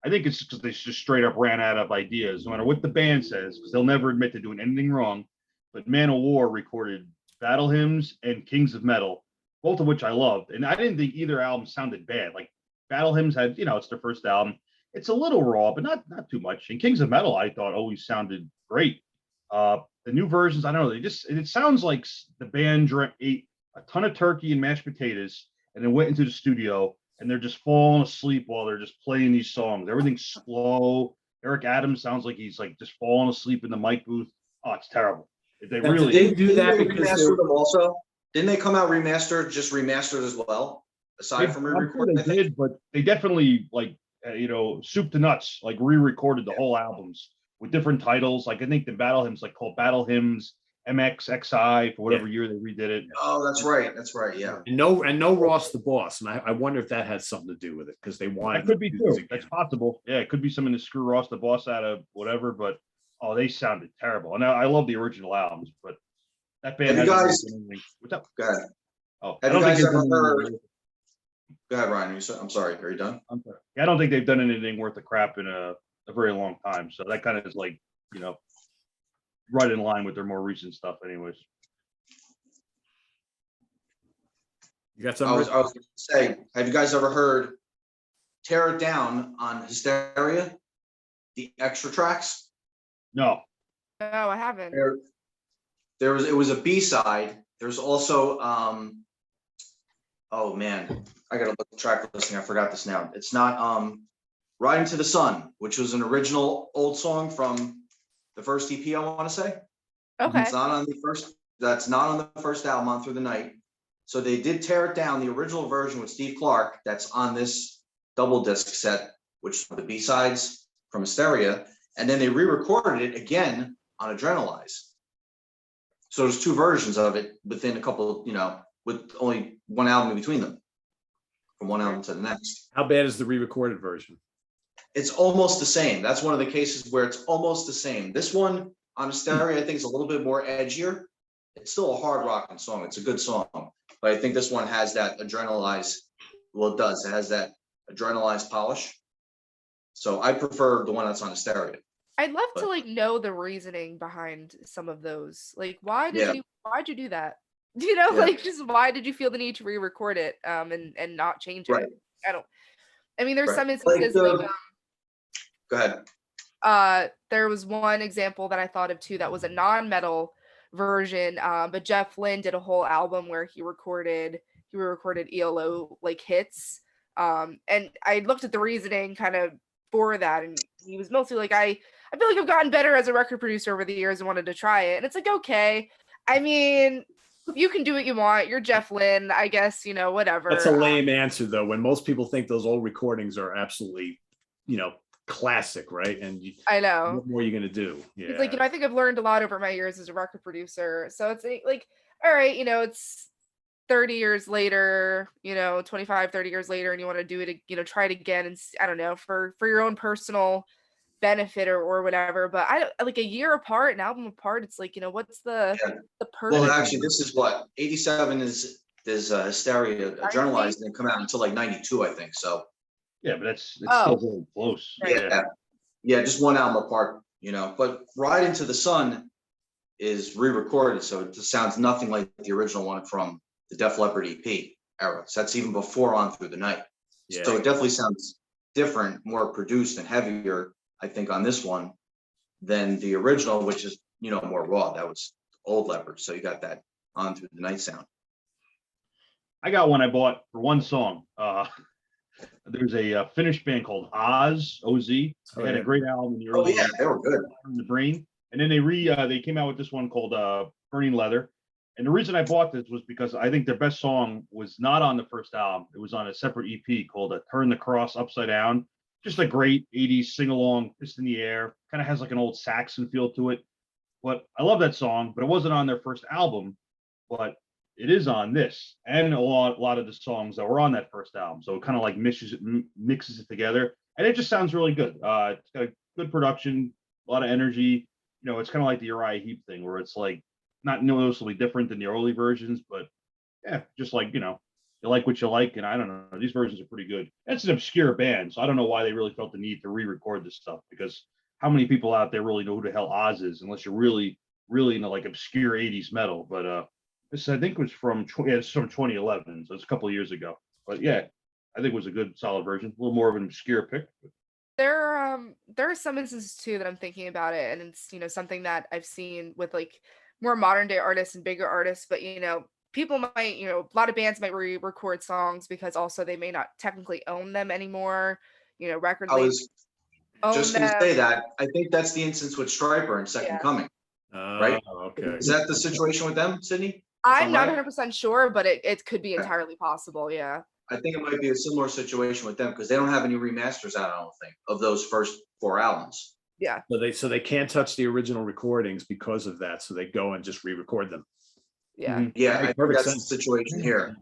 Speaker 3: think it's because they just straight up ran out of ideas, no matter what the band says, because they'll never admit to doing anything wrong. But Man of War recorded Battle Hymns and Kings of Metal, both of which I loved. And I didn't think either album sounded bad. Like Battle Hymns had, it's their first album. It's a little raw, but not too much. And Kings of Metal, I thought always sounded great. The new versions, I don't know, it sounds like the band ate a ton of turkey and mashed potatoes and then went into the studio and they're just falling asleep while they're just playing these songs. Everything's slow. Eric Adams sounds like he's just falling asleep in the mic booth. Oh, it's terrible. They really
Speaker 1: do that because
Speaker 2: remastered them also. Didn't they come out remastered as well? Aside from re-recording,
Speaker 3: they did, but they definitely soup to nuts, re-recorded the whole albums with different titles. I think the Battle Hymns called Battle Hymns MXXI for whatever year they redid it.
Speaker 2: Oh, that's right. Yeah.
Speaker 1: And no Ross the Boss. And I wonder if that has something to do with it, because they wanted.
Speaker 3: That could be too. That's possible. Yeah, it could be something to screw Ross the Boss out of whatever. But they sounded terrible. And I love the original albums, but that band.
Speaker 2: Have you guys?
Speaker 3: What's up?
Speaker 2: Go ahead.
Speaker 3: Oh,
Speaker 2: have you guys ever heard? Go ahead, Ryan. I'm sorry. Are you done?
Speaker 3: I'm sorry. I don't think they've done anything worth the crap in a very long time. So that kind of is right in line with their more recent stuff anyways.
Speaker 1: You got
Speaker 2: I
Speaker 1: something?
Speaker 2: was going to say, have you guys ever heard Tear It Down on Hysteria? The extra tracks?
Speaker 3: No.
Speaker 4: No, I haven't.
Speaker 2: It was a B-side. There's also, oh man, I gotta look at the track listing. I forgot this now. It's not Riding to the Sun, which was an original old song from the first EP, I want to say.
Speaker 4: Okay.
Speaker 2: It's not on the first, that's not on the first album, On Through the Night. So they did Tear It Down, the original version with Steve Clark, that's on this double disc set, which are the B-sides from Hysteria, and then they re-recorded it again on Adrenalize. So there's two versions of it within a couple, with only one album in between them, from one album to the next.
Speaker 1: How bad is the re-recorded version?
Speaker 2: It's almost the same. That's one of the cases where it's almost the same. This one on Hysteria, I think, is a little bit more edgier. It's still a hard rocking song. It's a good song, but I think this one has that Adrenalize. Well, it does. It has that Adrenalize polish. So I prefer the one that's on Hysteria.
Speaker 4: I'd love to like know the reasoning behind some of those. Like, why'd you do that? Like, just why did you feel the need to re-record it and not change it? I mean, there's some instances like
Speaker 2: go ahead.
Speaker 4: There was one example that I thought of too that was a non-metal version, but Jeff Lynne did a whole album where he re-recorded ELO like hits, and I looked at the reasoning kind of for that, and he was mostly like, I feel like I've gotten better as a record producer over the years and wanted to try it. And it's like, okay, I mean, you can do what you want. You're Jeff Lynne, I guess, whatever.
Speaker 1: That's a lame answer though, when most people think those old recordings are absolutely, classic, right? And
Speaker 4: I know.
Speaker 1: What more are you going to do? Yeah.
Speaker 4: It's like, I think I've learned a lot over my years as a record producer. So it's like, all right, it's 30 years later, 25, 30 years later, and you want to do it, try it again. And I don't know, for your own personal benefit or whatever. But I like a year apart, an album apart, it's like, what's the purpose?
Speaker 2: Well, actually, this is what 87 is Hysteria. Adrenalize didn't come out until like 92, I think. So
Speaker 3: yeah, but it's still very close.
Speaker 4: Right.
Speaker 2: Yeah, just one album apart, But Ride Into the Sun is re-recorded, so it just sounds nothing like the original one from the Def Leppard EP era. So that's even before On Through the Night. Yeah. So it definitely sounds different, more produced and heavier, I think, on this one than the original, which is, more raw. That was old Leopard. So you got that On Through the Night sound.
Speaker 3: I got one I bought for one song. There's a Finnish band called Oz, O-Z. They had a great album in the early
Speaker 2: years. They were good.
Speaker 3: In the Brain. And then they came out with this one called Burning Leather. And the reason I bought this was because I think their best song was not on the first album. It was on a separate EP called Turn the Cross Upside Down. Just a great 80s sing-along, fist in the air. Kind of has like an old Saxon feel to it. But I love that song, but it wasn't on their first album. But it is on this and a lot of the songs that were on that first album. So it kind of like mixes it together. And it just sounds really good. It's got a good production, a lot of energy. It's kind of like the Uriah Heep thing where it's like not noticeably different than the early versions, but yeah, just like, you like what you like. And I don't know, these versions are pretty good. And it's an obscure band. So I don't know why they really felt the need to re-record this stuff, because how many people out there really know who the hell Oz is, unless you're really, really into like obscure 80s metal. But this, I think, was from 2011. So it's a couple of years ago. But yeah, I think it was a good, solid version. A little more of an obscure pick.
Speaker 4: There are some instances too that I'm thinking about it, and it's something that I've seen with like more modern day artists and bigger artists. But people might a lot of bands might re-record songs because also they may not technically own them anymore. Record labels.
Speaker 2: I was just going to say that. I think that's the instance with Stryper and Second Coming. Right?
Speaker 1: Okay.
Speaker 2: Is that the situation with them, Sydney?
Speaker 4: I'm not 100% sure, but it could be entirely possible. Yeah.
Speaker 2: I think it might be a similar situation with them because they don't have any remasters out, I don't think, of those first 4 albums.
Speaker 4: Yeah.
Speaker 1: So they can't touch the original recordings because of that. So they go and just re-record them.
Speaker 4: Yeah.
Speaker 2: Mm-hmm. Yeah, I think that's the situation here.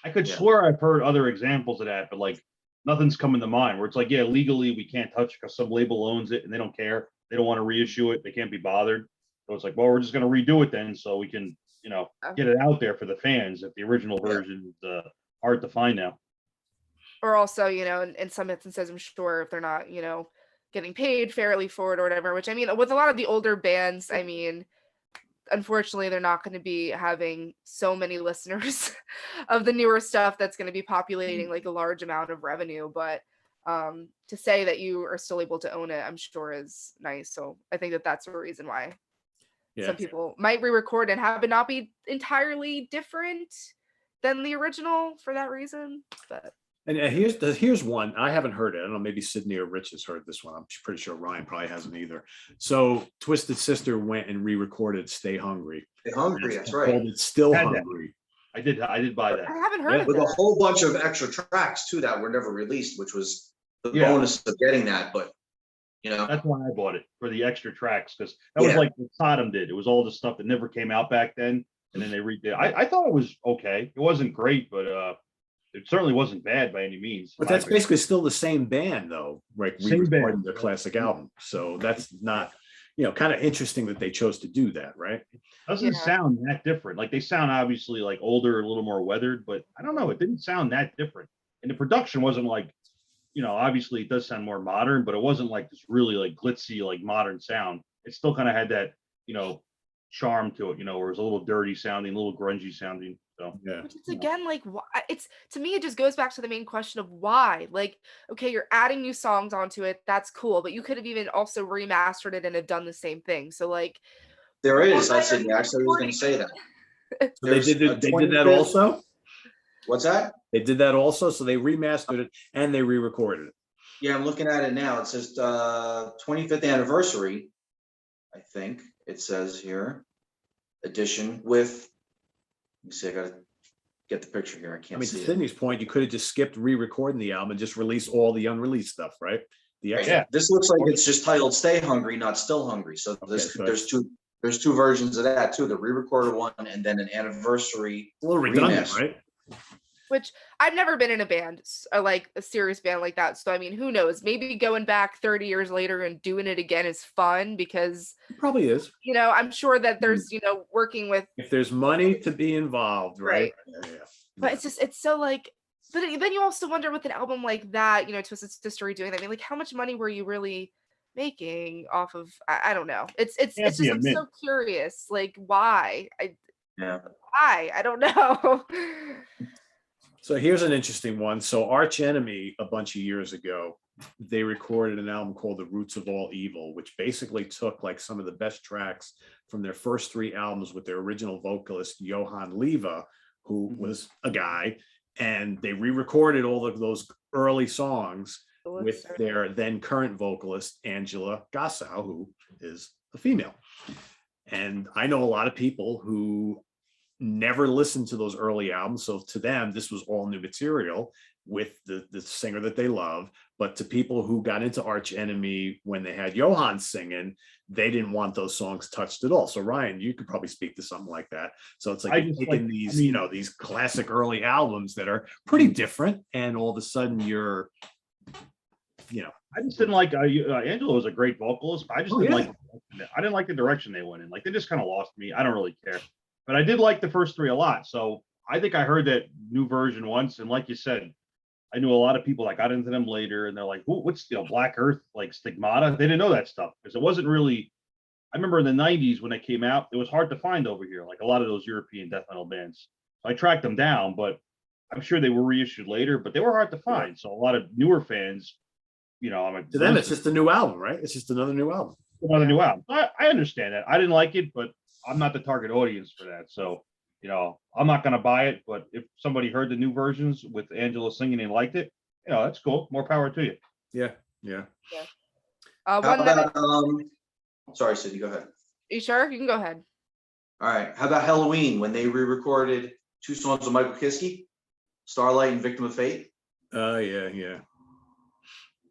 Speaker 3: I could swear I've heard other examples of that, but like nothing's coming to mind where it's like, yeah, legally we can't touch because some label owns it and they don't care. They don't want to reissue it. They can't be bothered. So it's like, well, we're just going to redo it then so we can, get it out there for the fans if the original version is hard to find now.
Speaker 4: Or also, in some instances, I'm sure if they're not, getting paid fairly for it or whatever, which I mean, with a lot of the older bands, I mean, unfortunately they're not going to be having so many listeners of the newer stuff that's going to be populating like a large amount of revenue. But to say that you are still able to own it, I'm sure is nice. So I think that that's a reason why some people might re-record and have it not be entirely different than the original for that reason. But
Speaker 1: And here's one. I haven't heard it. I don't know, maybe Sydney or Rich has heard this one. I'm pretty sure Ryan probably hasn't either. So Twisted Sister went and re-recorded Stay Hungry.
Speaker 2: Stay Hungry, that's right.
Speaker 1: It's Still Hungry.
Speaker 3: I did buy that.
Speaker 4: I haven't heard of
Speaker 2: with
Speaker 4: that.
Speaker 2: a whole bunch of extra tracks too that were never released, which was the bonus of getting that. But
Speaker 3: that's why I bought it, for the extra tracks, because that was like what Sodom did. It was all the stuff that never came out back then, and then they redid. I thought it was okay. It wasn't great, but it certainly wasn't bad by any means.
Speaker 1: But that's basically still the same band, though, right? Re-recording their classic album. So that's not, kind of interesting that they chose to do that, right?
Speaker 3: Doesn't sound that different. Like, they sound obviously like older, a little more weathered, but I don't know. It didn't sound that different. And the production wasn't like, obviously it does sound more modern, but it wasn't like this really like glitzy, like modern sound. It still kind of had that, charm to it, where it was a little dirty sounding, a little grungy sounding. So
Speaker 4: Which is again like why it's, to me it just goes back to the main question of why. Like, okay, you're adding new songs onto it, that's cool, but you could have even also remastered it and have done the same thing. So like
Speaker 2: there is, I said, actually I was gonna say that.
Speaker 1: So they did that also?
Speaker 2: What's that?
Speaker 1: They did that also, so they remastered it and they re-recorded it.
Speaker 2: Yeah, I'm looking at it now. It says 25th anniversary, I think it says here, edition with, let me see, I gotta get the picture here. I can't see
Speaker 1: to
Speaker 2: it.
Speaker 1: Sydney's point, you could have just skipped re-recording the album and just release all the unreleased stuff, right?
Speaker 2: This looks like it's just titled Stay Hungry, not Still Hungry. So there's two versions of that too, the re-recorded one and then an anniversary.
Speaker 1: A little redundant, right?
Speaker 4: Which I've never been in a band, like a serious band like that. So I mean, who knows? Maybe going back 30 years later and doing it again is fun because
Speaker 1: it probably is.
Speaker 4: I'm sure that there's, working with,
Speaker 1: if there's money to be involved, right? Yeah.
Speaker 4: But it's so like, but then you also wonder with an album like that, Twisted Sister doing that. I mean, like, how much money were you really making off of? I don't know. It's just I'm so curious, like why? Why? I don't know.
Speaker 1: So here's an interesting one. So Arch Enemy, a bunch of years ago, they recorded an album called The Roots of All Evil, which basically took like some of the best tracks from their first three albums with their original vocalist, Johan Leva, who was a guy, and they re-recorded all of those early songs with their then current vocalist, Angela Gassau, who is a female. And I know a lot of people who never listened to those early albums, so to them this was all new material with the singer that they love. But to people who got into Arch Enemy when they had Johan singing, they didn't want those songs touched at all. So Ryan, you could probably speak to something like that. So it's like taking these these classic early albums that are pretty different, and all of a sudden you're
Speaker 3: I just didn't like Angela was a great vocalist, but I just didn't like the direction they went in. Like, they just kind of lost me. I don't really care. But I did like the first three a lot. So I think I heard that new version once. And like you said, I knew a lot of people that got into them later, and they're like, what's Black Earth, like Stigmata? They didn't know that stuff because it wasn't really, I remember in the 90s when they came out, it was hard to find over here, like a lot of those European death metal bands. So I tracked them down, but I'm sure they were reissued later, but they were hard to find. So a lot of newer fans, I'm like,
Speaker 1: to them, it's just a new album, right? It's just another new album.
Speaker 3: Another new album. I understand that. I didn't like it, but I'm not the target audience for that. So, I'm not going to buy it. But if somebody heard the new versions with Angela singing and liked it, that's cool. More power to you.
Speaker 1: Yeah.
Speaker 2: How about, sorry, Cindy, go ahead.
Speaker 4: You sure? You can go ahead.
Speaker 2: All right. How about Halloween when they re-recorded two songs of Michael Kiske, Starlight and Victim of Fate?
Speaker 1: Yeah.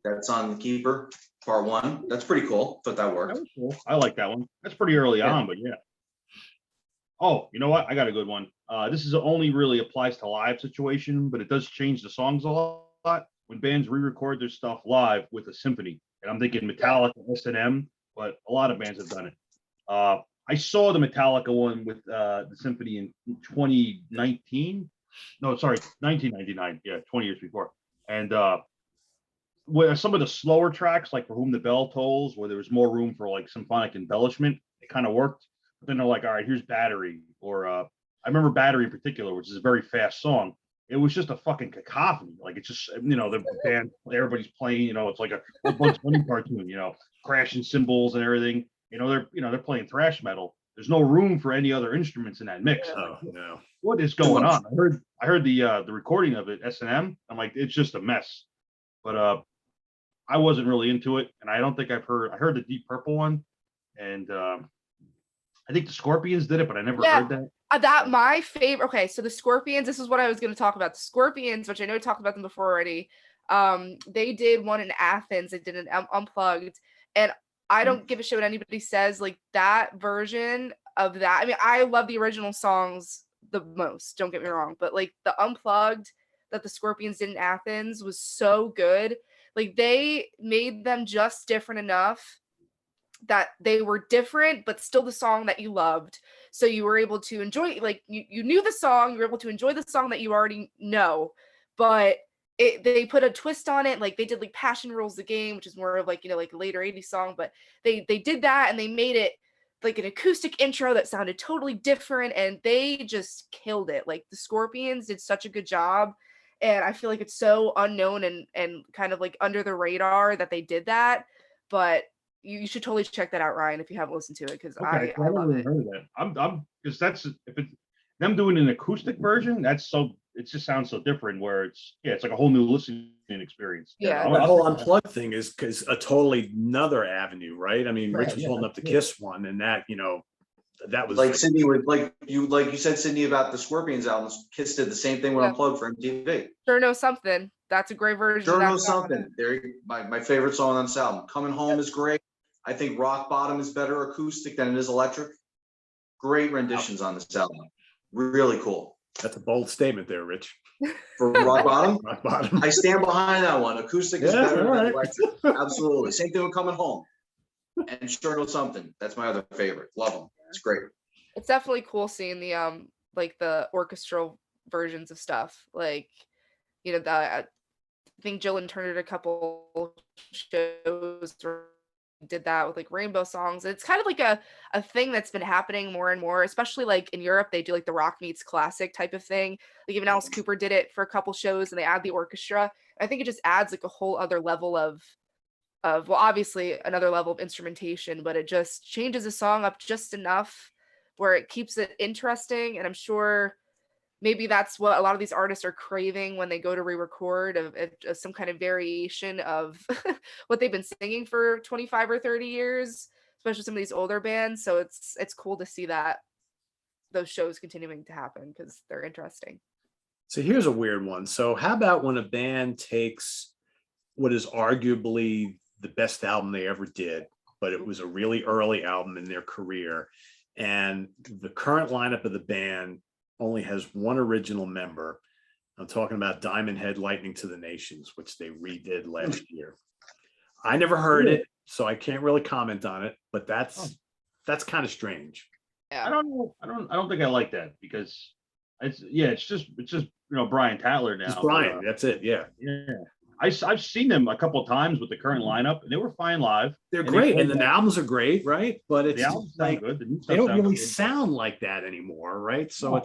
Speaker 2: That's on The Keeper, part one. That's pretty cool. Thought that worked.
Speaker 3: That was cool. I like that one. That's pretty early on, but yeah. Oh, you know what? I got a good one. This is only really applies to live situation, but it does change the songs a lot when bands re-record their stuff live with a symphony. And I'm thinking Metallica, S&M, but a lot of bands have done it. I saw the Metallica one with the symphony in 2019. No, sorry, 1999. Yeah, 20 years before. And where some of the slower tracks, like For Whom the Bell Tolls, where there was more room for like symphonic embellishment, it kind of worked. then they're like, all right, here's Battery, or I remember Battery in particular, which is a very fast song. It was just a fucking cacophony. Like it's just, the band, everybody's playing, it's like a Bugs Bunny cartoon, crashing cymbals and everything. They're playing thrash metal. There's no room for any other instruments in that mix.
Speaker 1: Oh, no.
Speaker 3: What is going on? I heard the recording of it, S&M. I'm like, it's just a mess. But I wasn't really into it, and I don't think I heard the Deep Purple one, and I think the Scorpions did it, but I never heard that.
Speaker 4: That my favorite. Okay, so the Scorpions. This is what I was going to talk about. The Scorpions, which I know I talked about them before already. They did one in Athens. They did an unplugged, and I don't give a shit what anybody says. Like that version of that. I mean, I love the original songs the most. Don't get me wrong, but like the unplugged that the Scorpions did in Athens was so good. Like they made them just different enough that they were different, but still the song that you loved. So you were able to enjoy, like you knew the song, you were able to enjoy the song that you already know, but they put a twist on it. Like they did like Passion Rules the Game, which is more of like, like a later 80s song, but they did that and they made it like an acoustic intro that sounded totally different, and they just killed it. Like the Scorpions did such a good job. And I feel like it's so unknown and kind of like under the radar that they did that. But you should totally check that out, Ryan, if you haven't listened to it, because I love it.
Speaker 3: Heard of that. I'm because that's if it's them doing an acoustic version, it just sounds so different. Where it's like a whole new listening experience.
Speaker 4: Yeah,
Speaker 1: the whole unplugged thing is a totally another avenue, right? I mean, Rich was holding up the Kiss one, and that that was
Speaker 2: like Sydney would like you said, Sydney, about the Scorpions albums. Kiss did the same thing with Unplugged for MTV.
Speaker 4: Sure Know Something. That's a great version.
Speaker 2: Sure Know Something. There, my favorite song on this album. Coming Home is great. I think Rock Bottom is better acoustic than it is electric. Great renditions on this album. Really cool.
Speaker 1: That's a bold statement there, Rich.
Speaker 2: For Rock Bottom?
Speaker 1: Rock Bottom.
Speaker 2: I stand behind that one. Acoustic is better than electric. Absolutely. Same thing with Coming Home. And Sure Know Something. That's my other favorite. Love them. It's great.
Speaker 4: It's definitely cool seeing the like the orchestral versions of stuff. Like, I think Jillian Turner did a couple shows where did that with like rainbow songs. It's kind of like a thing that's been happening more and more, especially like in Europe. They do like the rock meets classic type of thing. Like even Alice Cooper did it for a couple shows, and they add the orchestra. I think it just adds like a whole other level of well, obviously another level of instrumentation, but it just changes the song up just enough where it keeps it interesting. And I'm sure maybe that's what a lot of these artists are craving when they go to re-record of some kind of variation of what they've been singing for 25 or 30 years, especially some of these older bands. So it's cool to see that those shows continuing to happen because they're interesting.
Speaker 1: So here's a weird one. So how about when a band takes what is arguably the best album they ever did, but it was a really early album in their career, and the current lineup of the band only has one original member. I'm talking about Diamond Head Lightning to the Nations, which they redid last year. I never heard it, so I can't really comment on it, but that's kind of strange.
Speaker 4: Yeah.
Speaker 3: I don't know. I don't think I like that because it's just Brian Tatler now.
Speaker 1: It's Brian. That's it. Yeah.
Speaker 3: Yeah. I've seen them a couple of times with the current lineup, and they were fine live.
Speaker 1: They're great, and the albums are great, right? But it's like
Speaker 3: good.
Speaker 1: They don't really sound like that anymore, right? So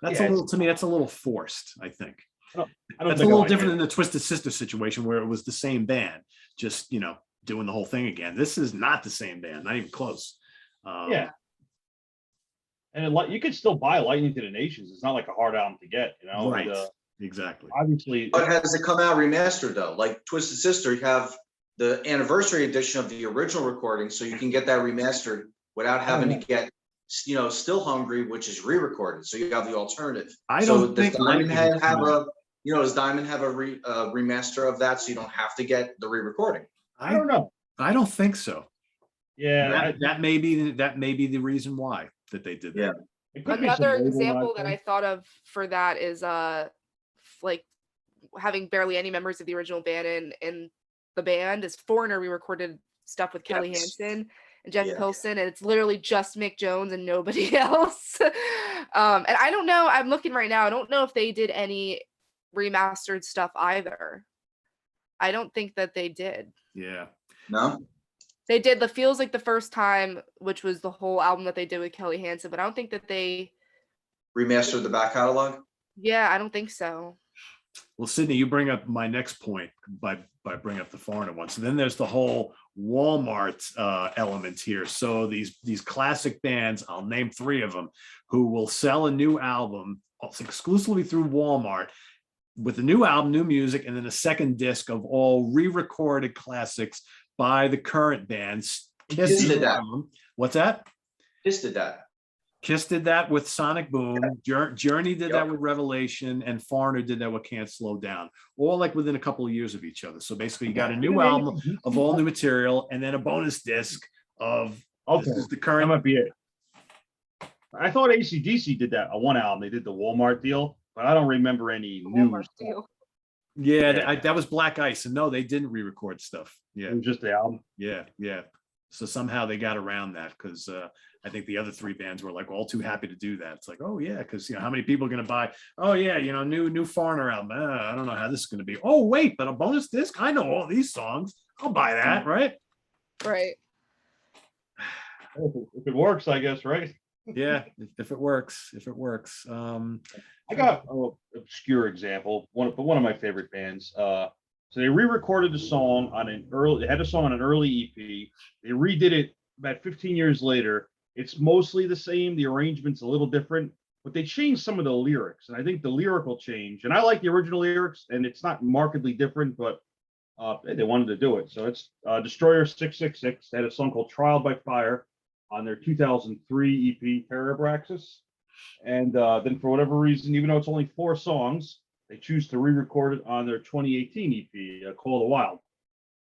Speaker 1: that's a little forced, I think. That's a little different than the Twisted Sister situation where it was the same band, just doing the whole thing again. This is not the same band, not even close.
Speaker 3: And you could still buy Lightning to the Nations. It's not like a hard album to get,
Speaker 1: Right. Exactly.
Speaker 3: Obviously,
Speaker 2: but has it come out remastered though? Like Twisted Sister, you have the anniversary edition of the original recording, so you can get that remastered without having to get, Still Hungry, which is re-recorded. So you have the alternative. Does Diamond have a remaster of that, so you don't have to get the re-recording?
Speaker 3: I don't know.
Speaker 1: I don't think so.
Speaker 3: Yeah,
Speaker 1: that may be the reason why that they did that.
Speaker 3: Yeah.
Speaker 4: Another example that I thought of for that is like having barely any members of the original band in the band is Foreigner. We recorded stuff with Kelly Hansen and Jeff Pilson, and it's literally just Mick Jones and nobody else. And I don't know, I'm looking right now, I don't know if they did any remastered stuff either. I don't think that they did.
Speaker 1: Yeah.
Speaker 2: No?
Speaker 4: They did the Feels Like the First Time, which was the whole album that they did with Kelly Hansen, but I don't think that they
Speaker 2: Remastered the back catalog.
Speaker 4: Yeah, I don't think so.
Speaker 1: Well, Sydney, you bring up my next point by bringing up the foreigner one. So then there's the whole Walmart element here. So these classic bands, I'll name 3 of them, who will sell a new album exclusively through Walmart with a new album, new music, and then a second disc of all re-recorded classics by the current bands.
Speaker 2: Kiss did that.
Speaker 1: What's that?
Speaker 2: Kiss did that.
Speaker 1: Kiss did that with Sonic Boom. Journey did that with Revelation, and Foreigner did that with Can't Slow Down. All like within a couple of years of each other. So basically, you got a new album of all new material, and then a bonus disc of this is the current.
Speaker 3: That might be it. I thought AC/DC did that on one album. They did the Walmart deal, but I don't remember any new.
Speaker 4: Deal.
Speaker 1: Yeah, that was Black Ice, and no, they didn't re-record stuff. Yeah,
Speaker 3: It was just the album.
Speaker 1: yeah. So somehow they got around that because I think the other 3 bands were like all too happy to do that. It's like, oh yeah, because how many people are going to buy? Oh yeah, new Foreigner album. I don't know how this is going to be. Oh wait, but a bonus disc. I know all these songs. I'll buy that, right?
Speaker 4: Right.
Speaker 3: If it works, I guess, right?
Speaker 1: Yeah, if it works.
Speaker 3: I got an obscure example. One of my favorite bands. So they re-recorded the song on they had a song on an early EP. They redid it about 15 years later. It's mostly the same. The arrangement's a little different, but they changed some of the lyrics. And I think the lyrical change, and I like the original lyrics, and it's not markedly different, but they wanted to do it. So it's Destroyer 666. They had a song called Trial by Fire on their 2003 EP, Parabraxis. And then for whatever reason, even though it's only 4 songs, they choose to re-record it on their 2018 EP, Call of the Wild.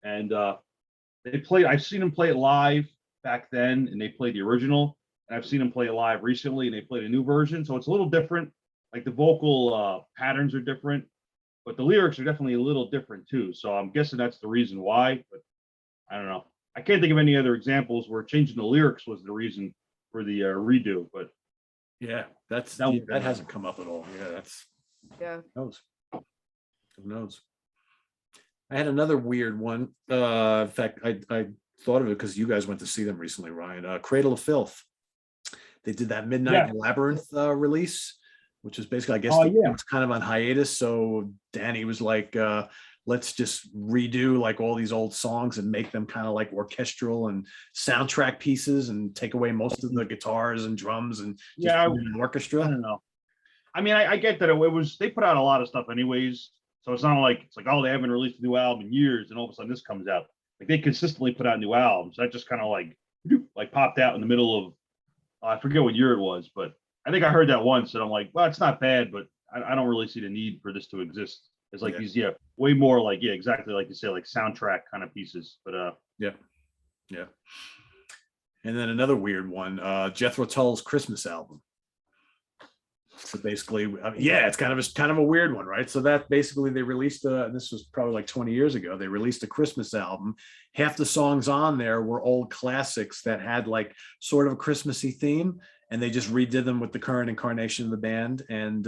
Speaker 3: And I've seen them play it live back then, and they played the original. And I've seen them play it live recently, and they played a new version. So it's a little different. Like the vocal patterns are different, but the lyrics are definitely a little different too. So I'm guessing that's the reason why, but I don't know. I can't think of any other examples where changing the lyrics was the reason for the redo, but
Speaker 1: Yeah, that hasn't come up at all.
Speaker 4: Yeah.
Speaker 1: Who knows? I had another weird one. In fact, I thought of it because you guys went to see them recently, Ryan. Cradle of Filth. They did that Midnight Labyrinth release, which is basically, I guess, it's kind of on hiatus. So Danny was like, let's just redo like all these old songs and make them kind of like orchestral and soundtrack pieces and take away most of the guitars and drums and just an orchestra.
Speaker 3: I don't know. I mean, I get that they put out a lot of stuff anyways. So it's not like oh, they haven't released a new album in years and all of a sudden this comes out. Like they consistently put out new albums. That just kind of like popped out in the middle of I forget what year it was, but I think I heard that once and I'm like, well, it's not bad, but I don't really see the need for this to exist. It's like these, way more like, exactly like you say, like soundtrack kind of pieces. But
Speaker 1: yeah. And then another weird one, Jethro Tull's Christmas album. So basically, it's kind of a weird one, right? So that basically they released this was probably like 20 years ago. They released a Christmas album. Half the songs on there were old classics that had like sort of a Christmassy theme, and they just redid them with the current incarnation of the band and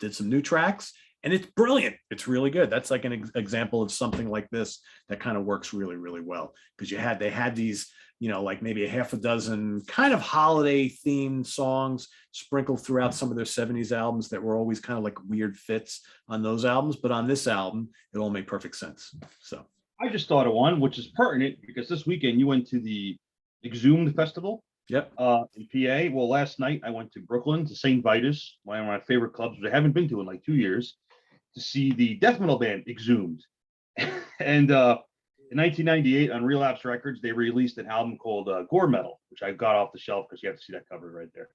Speaker 1: did some new tracks. And it's brilliant. It's really good. That's like an example of something like this that kind of works really, really well because they had these, like maybe a half a dozen kind of holiday themed songs sprinkled throughout some of their 70s albums that were always kind of like weird fits on those albums. But on this album, it all made perfect sense. So
Speaker 3: I just thought of one, which is pertinent because this weekend you went to the Exhumed Festival.
Speaker 1: Yep.
Speaker 3: In PA. Well, last night I went to Brooklyn to St. Vitus, one of my favorite clubs, which I haven't been to in like 2 years, to see the death metal band Exhumed. And in 1998 on Relapse Records, they released an album called Gore Metal, which I got off the shelf because you have to see that cover right there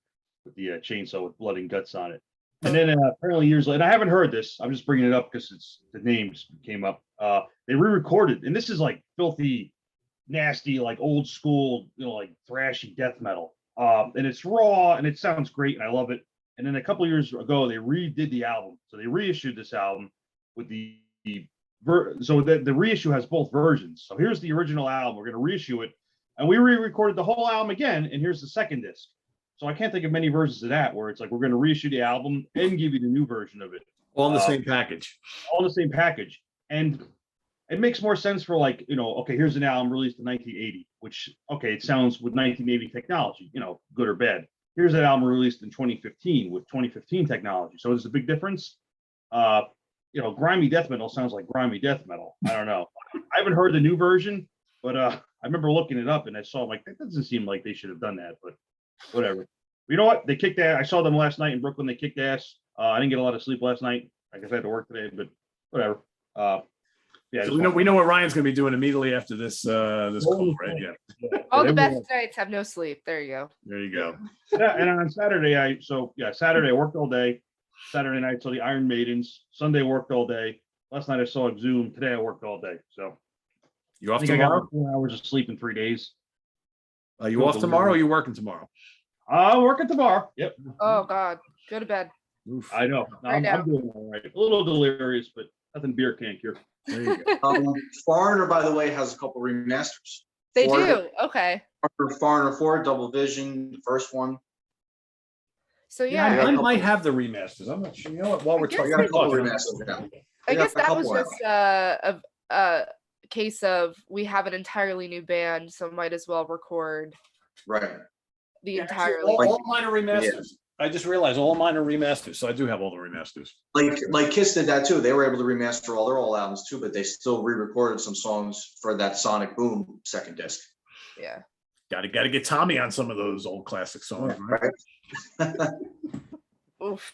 Speaker 3: with the chainsaw with blood and guts on it. And then apparently years later, and I haven't heard this, I'm just bringing it up because the names came up. They re-recorded, and this is like filthy, nasty, like old school, like thrashy death metal. And it's raw and it sounds great and I love it. And then a couple of years ago, they redid the album. So they reissued this album with the reissue has both versions. So here's the original album. We're going to reissue it. And we re-recorded the whole album again. And here's the second disc. So I can't think of many versions of that where it's like, we're going to reissue the album and give you the new version of it.
Speaker 1: All in the same package.
Speaker 3: All in the same package. And it makes more sense for like, okay, here's an album released in 1980, which, okay, it sounds with 1980 technology, good or bad. Here's an album released in 2015 with 2015 technology. So there's a big difference. Grimy death metal sounds like grimy death metal. I don't know. I haven't heard the new version, but I remember looking it up and I saw like, that doesn't seem like they should have done that, but whatever. You know what? They kicked ass. I saw them last night in Brooklyn. They kicked ass. I didn't get a lot of sleep last night. I guess I had to work today, but whatever. Yeah.
Speaker 1: So we know what Ryan's going to be doing immediately after this call, right? Yeah.
Speaker 4: All the best nights have no sleep. There you go.
Speaker 1: There you go.
Speaker 3: Yeah, and on Saturday, Saturday I worked all day. Saturday night saw the Iron Maidens. Sunday worked all day. Last night I saw Exhumed. Today I worked all day. So
Speaker 1: you off
Speaker 3: I
Speaker 1: tomorrow?
Speaker 3: I got 4 hours of sleep in 3 days.
Speaker 1: Are you off tomorrow? Or are you working tomorrow?
Speaker 3: Working tomorrow. Yep.
Speaker 4: Oh God, go to bed.
Speaker 3: Oof. I know.
Speaker 4: I'm
Speaker 3: doing all right. A little delirious, but nothing beer can't cure.
Speaker 1: There you go.
Speaker 2: Foreigner, by the way, has a couple remasters.
Speaker 4: They do. Okay.
Speaker 2: Foreigner 4, Double Vision, the first one.
Speaker 4: So yeah,
Speaker 1: I might have the remasters. I'm not sure. You know what? While we're
Speaker 4: I
Speaker 1: talking,
Speaker 2: got a couple remasters now.
Speaker 4: I guess that was
Speaker 2: couple
Speaker 4: just a case of we have an entirely new band, so might as well record
Speaker 2: Right.
Speaker 4: the
Speaker 1: actually,
Speaker 4: entirely.
Speaker 1: all mine are remasters. I just realized all mine are remasters, so I do have all the remasters.
Speaker 2: Like Kiss did that too. They were able to remaster all their old albums too, but they still re-recorded some songs for that Sonic Boom second disc.
Speaker 4: Yeah.
Speaker 1: Got to get Tommy on some of those old classic songs.
Speaker 2: Right.
Speaker 4: Oof.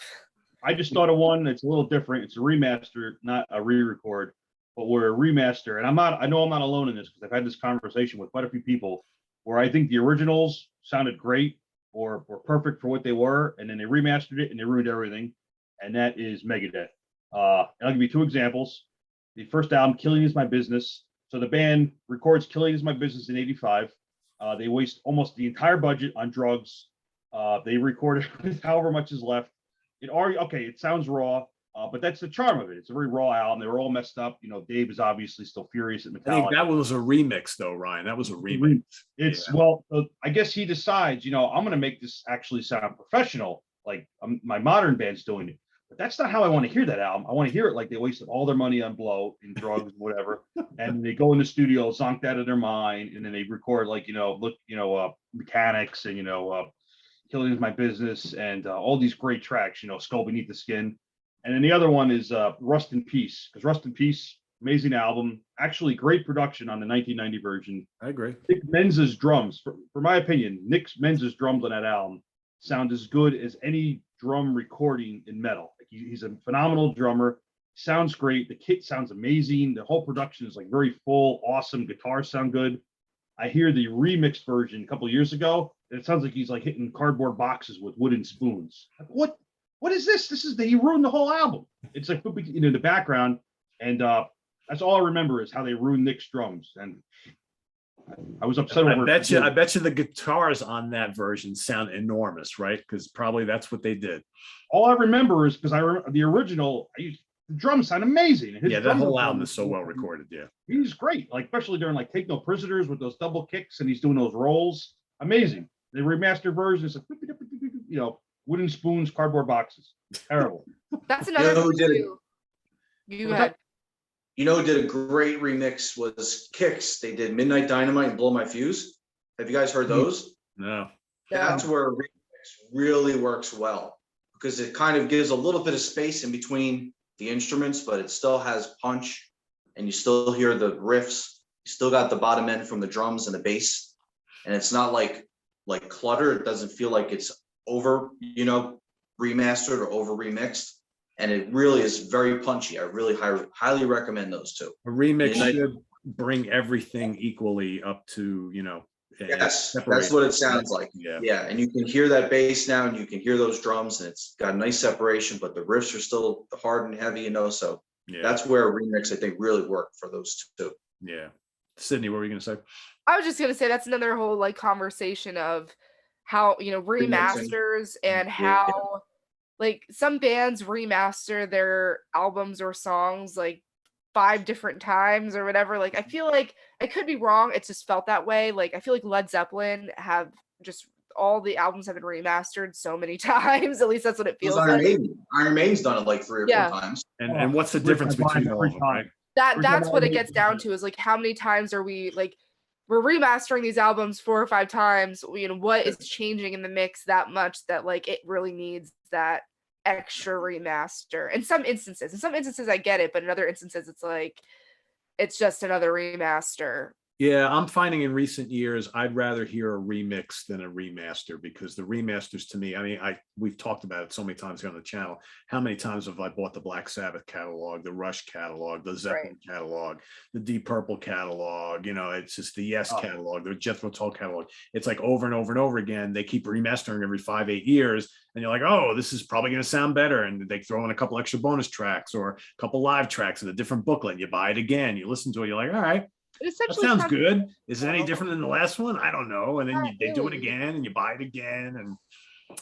Speaker 3: I just thought of one that's a little different. It's a remaster, not a re-record, but we're a remaster. And I know I'm not alone in this because I've had this conversation with quite a few people where I think the originals sounded great or were perfect for what they were, and then they remastered it and they ruined everything. And that is Megadeth. And I'll give you 2 examples. The first album, Killing Is My Business. So the band records Killing Is My Business in '85. They waste almost the entire budget on drugs. They recorded with however much is left. It sounds raw, but that's the charm of it. It's a very raw album. They were all messed up. Dave is obviously still furious at Metallica.
Speaker 1: I think that was a remix, though, Ryan. That was a remix.
Speaker 3: I guess he decides, I'm going to make this actually sound professional, like my modern band's doing it. But that's not how I want to hear that album. I want to hear it like they wasted all their money on blow and drugs, whatever. And they go in the studio, zonked out of their mind, and then they record Mechanics and Killing Is My Business and all these great tracks, Skull Beneath the Skin. And then the other one is Rust in Peace, because Rust in Peace, amazing album, actually great production on the 1990 version.
Speaker 1: I agree.
Speaker 3: Nick Menza's drums, for my opinion, Nick Menza's drums on that album sound as good as any drum recording in metal. He's a phenomenal drummer, sounds great. The kit sounds amazing. The whole production is like very full, awesome. Guitars sound good. I hear the remixed version a couple of years ago, and it sounds like he's like hitting cardboard boxes with wooden spoons. Like, what is this? He ruined the whole album. It's like in the background, and that's all I remember is how they ruined Nick's drums. And I was upset over it.
Speaker 1: I bet you the guitars on that version sound enormous, right? Because probably that's what they did.
Speaker 3: All I remember is because the original, the drums sound amazing.
Speaker 1: That whole album is so well recorded. Yeah,
Speaker 3: he's great. Like especially during like Take No Prisoners with those double kicks, and he's doing those rolls. Amazing. The remastered version is like wooden spoons, cardboard boxes. Terrible.
Speaker 4: That's another thing too. You had.
Speaker 2: You know who did a great remix was Kicks. They did Midnight Dynamite and Blow My Fuse. Have you guys heard those?
Speaker 1: No.
Speaker 2: That's where a remix really works well because it kind of gives a little bit of space in between the instruments, but it still has punch and you still hear the riffs. You still got the bottom end from the drums and the bass. And it's not like clutter. It doesn't feel like it's over, remastered or over remixed. And it really is very punchy. I really highly recommend those 2.
Speaker 1: A remix should bring everything equally up to,
Speaker 2: yes, that's what it sounds like. Yeah. And you can hear that bass now and you can hear those drums and it's got a nice separation, but the riffs are still hard and heavy, so that's where a remix, I think, really worked for those 2.
Speaker 1: Yeah. Sydney, what were you going to say?
Speaker 4: I was just going to say that's another whole conversation of how, remasters and how like some bands remaster their albums or songs like 5 different times or whatever. Like I feel like I could be wrong. It's just felt that way. Like I feel like Led Zeppelin have just all the albums have been remastered so many times. At least that's what it feels like.
Speaker 2: Iron Maiden's done it like 3 or 4 times.
Speaker 1: And what's the difference between all of them, right?
Speaker 4: that's what it gets down to, is like, how many times are we like, we're remastering these albums 4 or 5 times, you know, what is changing in the mix that much that like it really needs that extra remaster? In some instances I get it, but in other instances it's like it's just another remaster.
Speaker 1: Yeah, I'm finding in recent years, I'd rather hear a remix than a remaster, because the remasters to me, I mean, we've talked about it so many times here on the channel. How many times have I bought the Black Sabbath catalog, the Rush catalog, the Zeppelin catalog, the Deep Purple catalog, you know, it's just the Yes catalog, the Jethro Tull catalog. It's like over and over and over again. They keep remastering every 5-8 years. And you're like, oh, this is probably going to sound better. And they throw in a couple extra bonus tracks or a couple live tracks in a different booklet. You buy it again, you listen to it, you're like, all right, that sounds good. Is it any different than the last one? I don't know. And then they do it again and you buy it again. And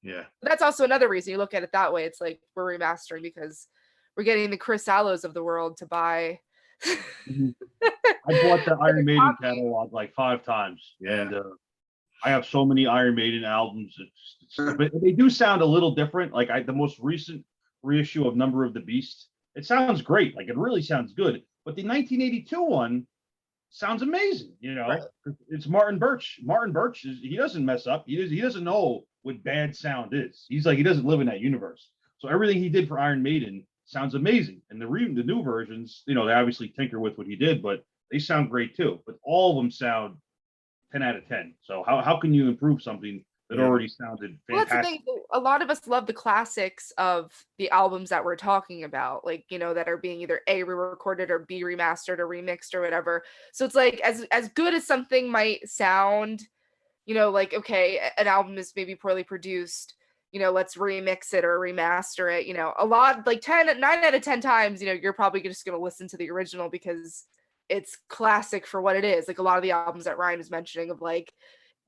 Speaker 1: yeah.
Speaker 4: That's also another reason you look at it that way. It's like we're remastering because we're getting the Chris Allos of the world to buy.
Speaker 3: I bought the Iron Maiden catalog like 5 times.
Speaker 1: Yeah.
Speaker 3: And I have so many Iron Maiden albums. But they do sound a little different. Like the most recent reissue of Number of the Beast, it sounds great. Like it really sounds good. But the 1982 one sounds amazing. You know, It's Martin Birch. Martin Birch he doesn't mess up. He doesn't know what bad sound is. He's like, he doesn't live in that universe. So everything he did for Iron Maiden sounds amazing. And the new versions, you know, they obviously tinker with what he did, but they sound great too. But all of them sound 10 out of 10. So how can you improve something that already sounded fantastic?
Speaker 4: Well, that's the thing. A lot of us love the classics of the albums that we're talking about, like, you know, that are being either A, re-recorded or B, remastered or remixed or whatever. So it's like, as good as something might sound, you know, like, okay, an album is maybe poorly produced, you know, let's remix it or remaster it, you know, a lot, like 9 out of 10 times, you know, you're probably just going to listen to the original because it's classic for what it is. Like a lot of the albums that Ryan was mentioning of like,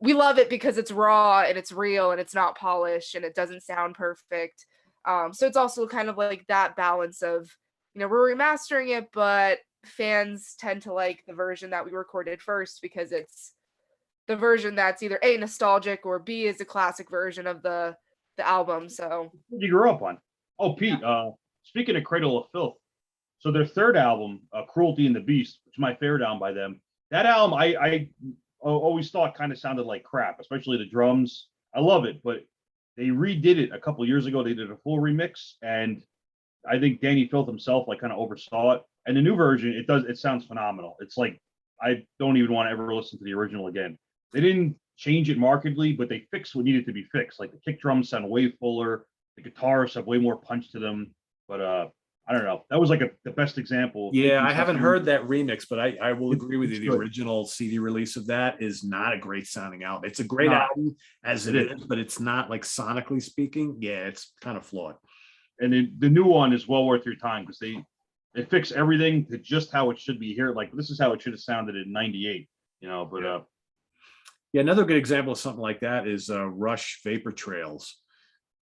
Speaker 4: we love it because it's raw and it's real and it's not polished and it doesn't sound perfect. So it's also kind of like that balance of, you know, we're remastering it, but fans tend to like the version that we recorded first because it's the version that's either A, nostalgic, or B, is a classic version of the album. So
Speaker 3: what you grew up on. Oh, Pete, speaking of Cradle of Filth, so their third album, Cruelty and the Beast, which is my favorite album by them, that album I always thought kind of sounded like crap, especially the drums. I love it, but they redid it a couple years ago. They did a full remix, and I think Danny Filth himself like kind of oversaw it. And the new version, it sounds phenomenal. It's like I don't even want to ever listen to the original again. They didn't change it markedly, but they fixed what needed to be fixed. Like the kick drums sound way fuller, the guitars have way more punch to them. But I don't know. That was like the best example.
Speaker 1: Yeah, I haven't heard that remix, but I will agree with you. The original CD release of that is not a great sounding album. It's a great album as it is, but it's not like sonically speaking. Yeah, it's kind of flawed.
Speaker 3: And the new one is well worth your time because they fix everything to just how it should be here. Like this is how it should have sounded in '98, you know. But
Speaker 1: yeah, another good example of something like that is Rush Vapor Trails,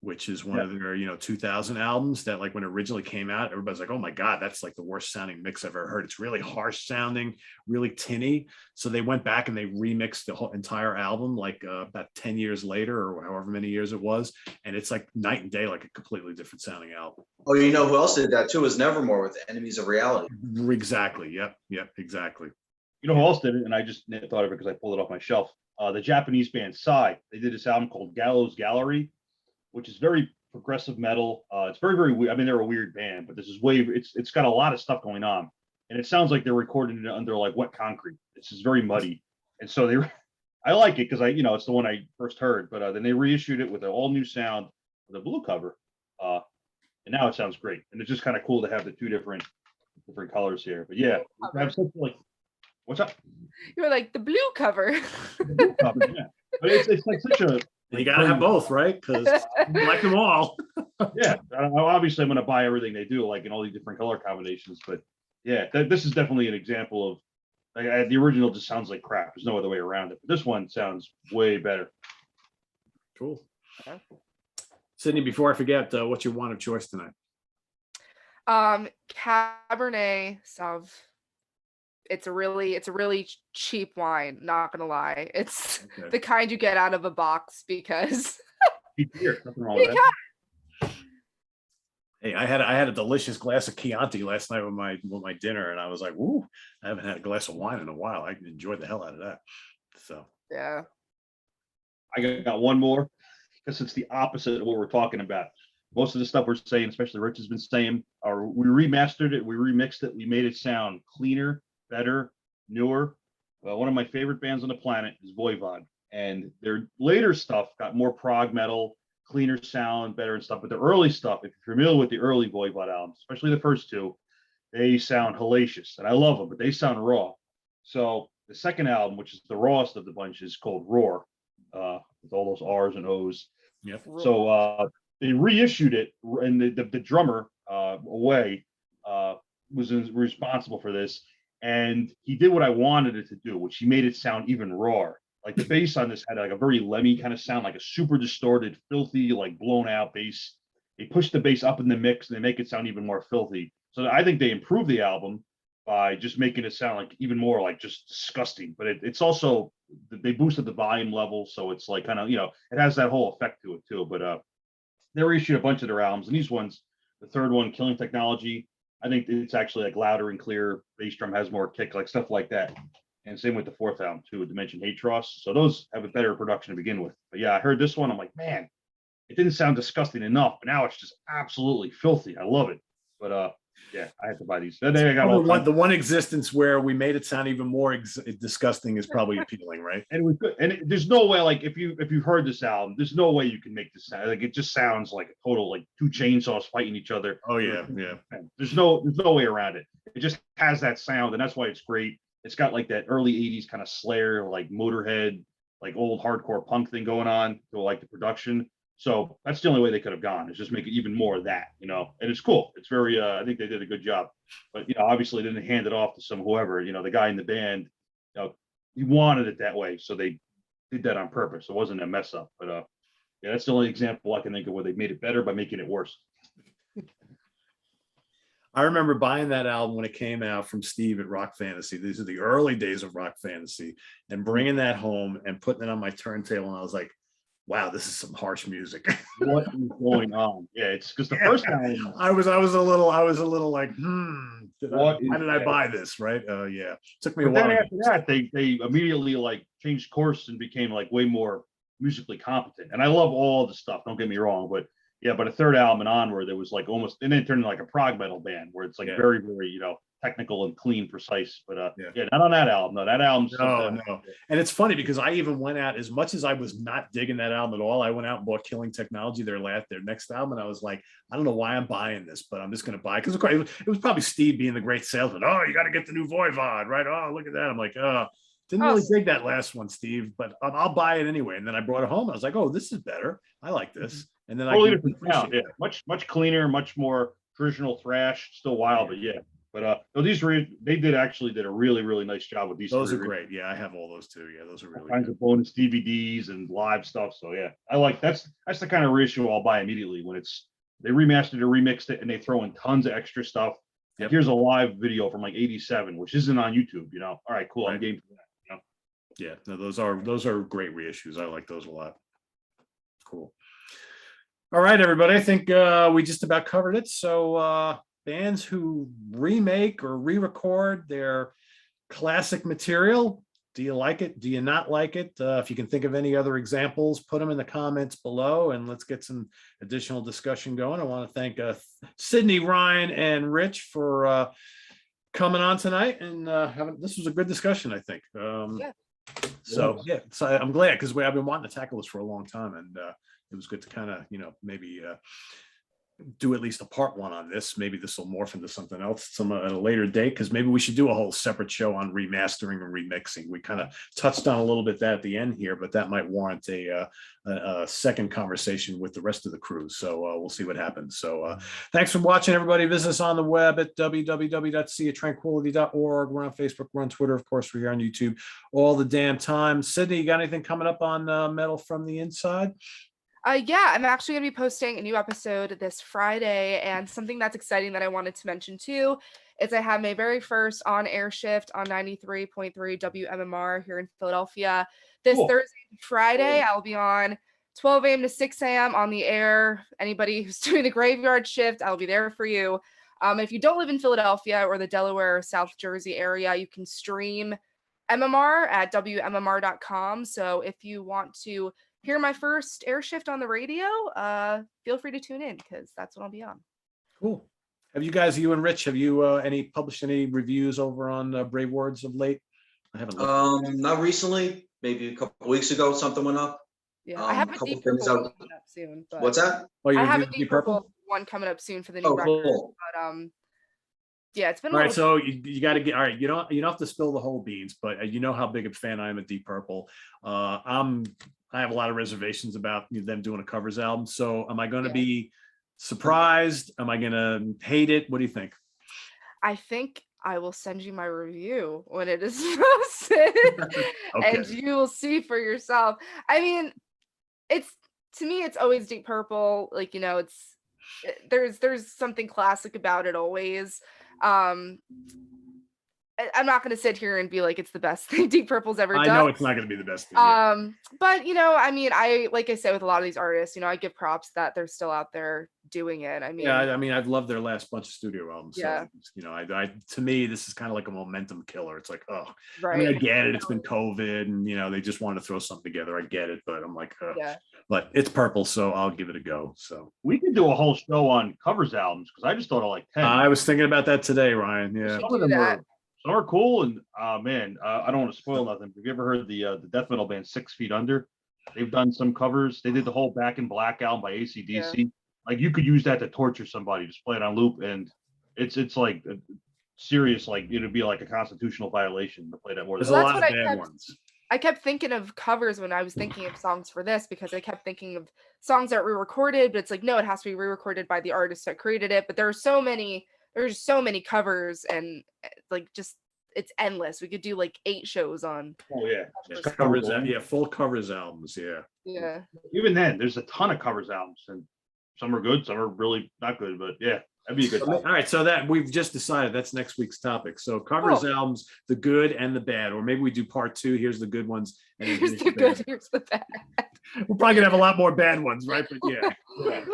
Speaker 1: which is one of their 2000 albums that like when it originally came out, everybody's like, oh my God, that's like the worst sounding mix I've ever heard. It's really harsh sounding, really tinny. So they went back and they remixed the whole entire album like about 10 years later or however many years it was. And it's like night and day, like a completely different sounding album.
Speaker 2: Oh, you know who else did that too is Nevermore with Enemies of Reality.
Speaker 1: Exactly. Yep. Exactly.
Speaker 3: You know who else did it? And I just thought of it because I pulled it off my shelf. The Japanese band Psy. They did this album called Gallows Gallery, which is very progressive metal. It's very, very weird. I mean, they're a weird band, but this is it's got a lot of stuff going on. And it sounds like they're recording it under like wet concrete. It's just very muddy. And so I like it because it's the one I first heard, but then they reissued it with an all new sound with a blue cover. And now it sounds great. And it's just kind of cool to have the two different colors here. But yeah, have such like, what's up?
Speaker 4: You were like the blue cover.
Speaker 3: The blue cover, yeah. But it's like such a,
Speaker 1: you gotta have both, right? Because you like them all.
Speaker 3: Yeah, obviously I'm gonna buy everything they do, like in all these different color combinations. But yeah, this is definitely an example of the original just sounds like crap. There's no other way around it. But this one sounds way better.
Speaker 1: Cool. Sydney, before I forget, what's your wine of choice tonight?
Speaker 4: Cabernet Sauv. It's a really cheap wine, not gonna lie. It's the kind you get out of a box because
Speaker 3: Nothing wrong with that.
Speaker 1: Hey, I had a delicious glass of Chianti last night with my dinner, and I was like, "Woo! I haven't had a glass of wine in a while. I enjoyed the hell out of that." So
Speaker 4: Yeah.
Speaker 3: I got one more because it's the opposite of what we're talking about. Most of the stuff we're saying, especially Rich has been saying, are we remastered it, we remixed it, we made it sound cleaner, better, newer. One of my favorite bands on the planet is Voivod, and their later stuff got more prog metal, cleaner sound, better and stuff. But the early stuff, if you're familiar with the early Voivod albums, especially the first two, they sound hellacious, and I love them, but they sound raw. So the second album, which is the rawest of the bunch, is called Roar, with all those R's and O's.
Speaker 1: yep.
Speaker 3: So they reissued it, and the drummer Away was responsible for this, and he did what I wanted it to do, which he made it sound even rawer. Like the bass on this had like a very Lemmy kind of sound, like a super distorted, filthy, like blown out bass. They pushed the bass up in the mix and they make it sound even more filthy. So I think they improved the album by just making it sound like even more like just disgusting. But it's also, they boosted the volume level, so it's like kind of, it has that whole effect to it too. But they reissued a bunch of their albums, and these ones, the third one, Killing Technology, I think it's actually like louder and clear. Bass drum has more kick, like stuff like that. And same with the fourth album too, Dimension Hatros. So those have a better production to begin with. But yeah, I heard this one. I'm like, man, it didn't sound disgusting enough, but now it's just absolutely filthy. I love it. But yeah, I had to buy these. Then I got
Speaker 1: the one existence where we made it sound even more disgusting is probably appealing, right?
Speaker 3: And it was good. And there's no way, like if you've heard this album, there's no way you can make this sound like it just sounds like a total like two chainsaws fighting each other.
Speaker 1: Oh yeah, yeah.
Speaker 3: There's no way around it. It just has that sound, and that's why it's great. It's got like that early 80s kind of Slayer, like Motorhead, like old hardcore punk thing going on to like the production. So that's the only way they could have gone, is just make it even more of that, and it's cool. It's very, I think they did a good job, but, obviously they didn't hand it off to some whoever, the guy in the band, he wanted it that way. So they did that on purpose. It wasn't a mess up, but yeah, that's the only example I can think of where they made it better by making it worse.
Speaker 1: I remember buying that album when it came out from Steve at Rock Fantasy. These are the early days of Rock Fantasy, and bringing that home and putting it on my turntable. And I was like, wow, this is some harsh music.
Speaker 3: What is going on? Yeah, it's because the first time
Speaker 1: I was a little like, why did I buy this? Right? Yeah. Took me a while.
Speaker 3: Then after that, they immediately like changed course and became like way more musically competent. And I love all the stuff, don't get me wrong, but yeah, but a third album and onward, there was like almost, and then it turned into like a prog metal band where it's like very, very, technical and clean, precise. But yeah, not on that album. No, that album's
Speaker 1: no. And it's funny because I even went out, as much as I was not digging that album at all, I went out and bought Killing Technology, their next album, and I was like, I don't know why I'm buying this, but I'm just going to buy it, because it was probably Steve being the great salesman. Oh, you got to get the new Voivod, right? Oh, look at that. I'm like, didn't really dig that last one, Steve, but I'll buy it anyway. And then I brought it home. I was like, oh, this is better. I like this. And then
Speaker 3: totally different sound, yeah, much cleaner, much more traditional thrash, still wild, but yeah. But no, they did a really, really nice job with these.
Speaker 1: Those are great. Yeah, I have all those too. Yeah, those are really
Speaker 3: all kinds of bonus DVDs and live stuff. So yeah, I like that's the kind of reissue I'll buy immediately when they remastered or remixed it and they throw in tons of extra stuff. Yep. Here's a live video from like '87, which isn't on YouTube. All right, cool. I'm game for that.
Speaker 1: Yeah, no, those are great reissues. I like those a lot. Cool. All right, everybody. I think we just about covered it. So bands who remake or re-record their classic material, do you like it? Do you not like it? If you can think of any other examples, put them in the comments below, and let's get some additional discussion going. I want to thank Sydney, Ryan, and Rich for coming on tonight, and this was a good discussion, I think. So I'm glad, because I've been wanting to tackle this for a long time, and it was good to kind of, maybe do at least a part one on this. Maybe this will morph into something else at a later date, because maybe we should do a whole separate show on remastering and remixing. We kind of touched on a little bit that at the end here, but that might warrant a second conversation with the rest of the crew. So we'll see what happens. So thanks for watching, everybody. Visit us on the web at www.seaoftranquility.org. We're on Facebook, we're on Twitter, of course, we're here on YouTube all the damn time. Sydney, you got anything coming up on Metal from the Inside?
Speaker 4: Yeah, I'm actually going to be posting a new episode this Friday, and something that's exciting that I wanted to mention too is I have my very first on-air shift on 93.3 WMMR here in Philadelphia. This Thursday and Friday, I'll be on 12 a.m. to 6 a.m. on the air. Anybody who's doing the graveyard shift, I'll be there for you. If you don't live in Philadelphia or the Delaware or South Jersey area, you can stream MMR at WMMR.com. So if you want to hear my first air shift on the radio, feel free to tune in because that's what I'll be on.
Speaker 1: Cool. Have you guys, you and Rich, have you published any reviews over on Brave Words of late? I haven't looked.
Speaker 2: Not recently. Maybe a couple of weeks ago, something went up.
Speaker 4: Yeah, I have a Deep Purple one coming up soon. But
Speaker 2: What's that?
Speaker 1: Oh,
Speaker 4: I have a Deep Purple one coming up soon for the new record.
Speaker 2: Cool.
Speaker 4: But yeah, it's been
Speaker 1: all right. So you got to get all right. You don't have to spill the whole beans, but you know how big a fan I am of Deep Purple. I have a lot of reservations about them doing a covers album. So am I going to be surprised? Am I going to hate it? What do you think?
Speaker 4: I think I will send you my review when it is posted, and you will see for yourself. I mean, to me, it's always Deep Purple. Like, there's something classic about it always. I'm not going to sit here and be like it's the best thing Deep Purple's ever done.
Speaker 1: I know it's not going to be the best thing.
Speaker 4: But I mean, like I said with a lot of these artists, I give props that they're still out there doing it. I mean,
Speaker 1: I've loved their last bunch of studio albums.
Speaker 4: Yeah.
Speaker 1: So, to me, this is kind of like a momentum killer. It's like,
Speaker 4: right.
Speaker 1: I mean, I get it. It's been COVID, and they just wanted to throw something together. I get it, but I'm like, but it's Purple, so I'll give it a go. So
Speaker 3: we could do a whole show on covers albums because I just thought of like 10.
Speaker 1: I was thinking about that today, Ryan. Yeah,
Speaker 3: some are cool, and man, I don't want to spoil nothing. Have you ever heard the death metal band 6 Feet Under? They've done some covers. They did the whole Back in Black album by AC/DC. Yeah. Like you could use that to torture somebody, just play it on loop, and it's like a serious, like it'd be like a constitutional violation to play that more.
Speaker 1: There's a lot of bad ones.
Speaker 4: I kept thinking of covers when I was thinking of songs for this because I kept thinking of songs that were re-recorded, but it's like no, it has to be re-recorded by the artist that created it. But there's so many covers, and like just it's endless. We could do like 8 shows on.
Speaker 3: Oh yeah,
Speaker 1: covers. Full covers albums.
Speaker 4: Yeah.
Speaker 3: Even then, there's a ton of covers albums, and some are good, some are really not good. But yeah, that'd be a good.
Speaker 1: All right, so that we've just decided that's next week's topic. So covers albums, the good and the bad, or maybe we do part 2. Here's the good ones. And
Speaker 4: here's the good. Here's the bad.
Speaker 1: We're probably gonna have a lot more bad ones, right? But yeah,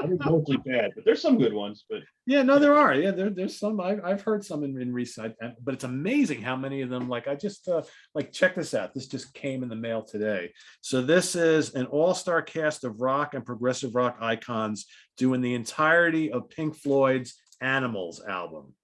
Speaker 3: I think mostly bad, but there's some good ones. But
Speaker 1: yeah, no, there are. Yeah, there's some. I've heard some in recent, but it's amazing how many of them. Like I just check this out. This just came in the mail today. So this is an all-star cast of rock and progressive rock icons doing the entirety of Pink Floyd's Animals album,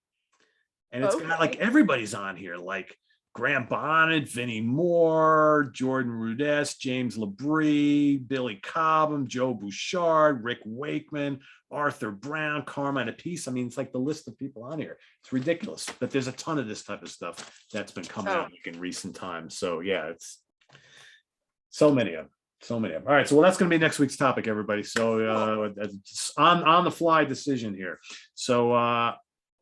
Speaker 1: and it's got like everybody's on here, like Graham Bonnet, Vinnie Moore, Jordan Rudess, James Labrie, Billy Cobham, Joe Bouchard, Rick Wakeman, Arthur Brown, Carmine Appice. I mean, it's like the list of people on here. It's ridiculous, but there's a ton of this type of stuff that's been coming out in recent times. So yeah, it's so many of them. All right, so that's going to be next week's topic, everybody. So on the fly decision here. So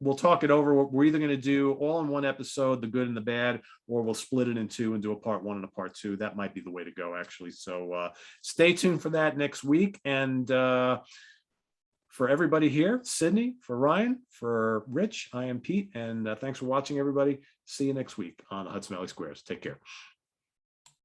Speaker 1: we'll talk it over. We're either going to do all in one episode, the good and the bad, or we'll split it in 2 and do a part 1 and a part 2. That might be the way to go, actually. So stay tuned for that next week. And for everybody here, Sydney, for Ryan, for Rich, I am Pete. And thanks for watching, everybody. See you next week on the Hudson Valley Squares. Take care.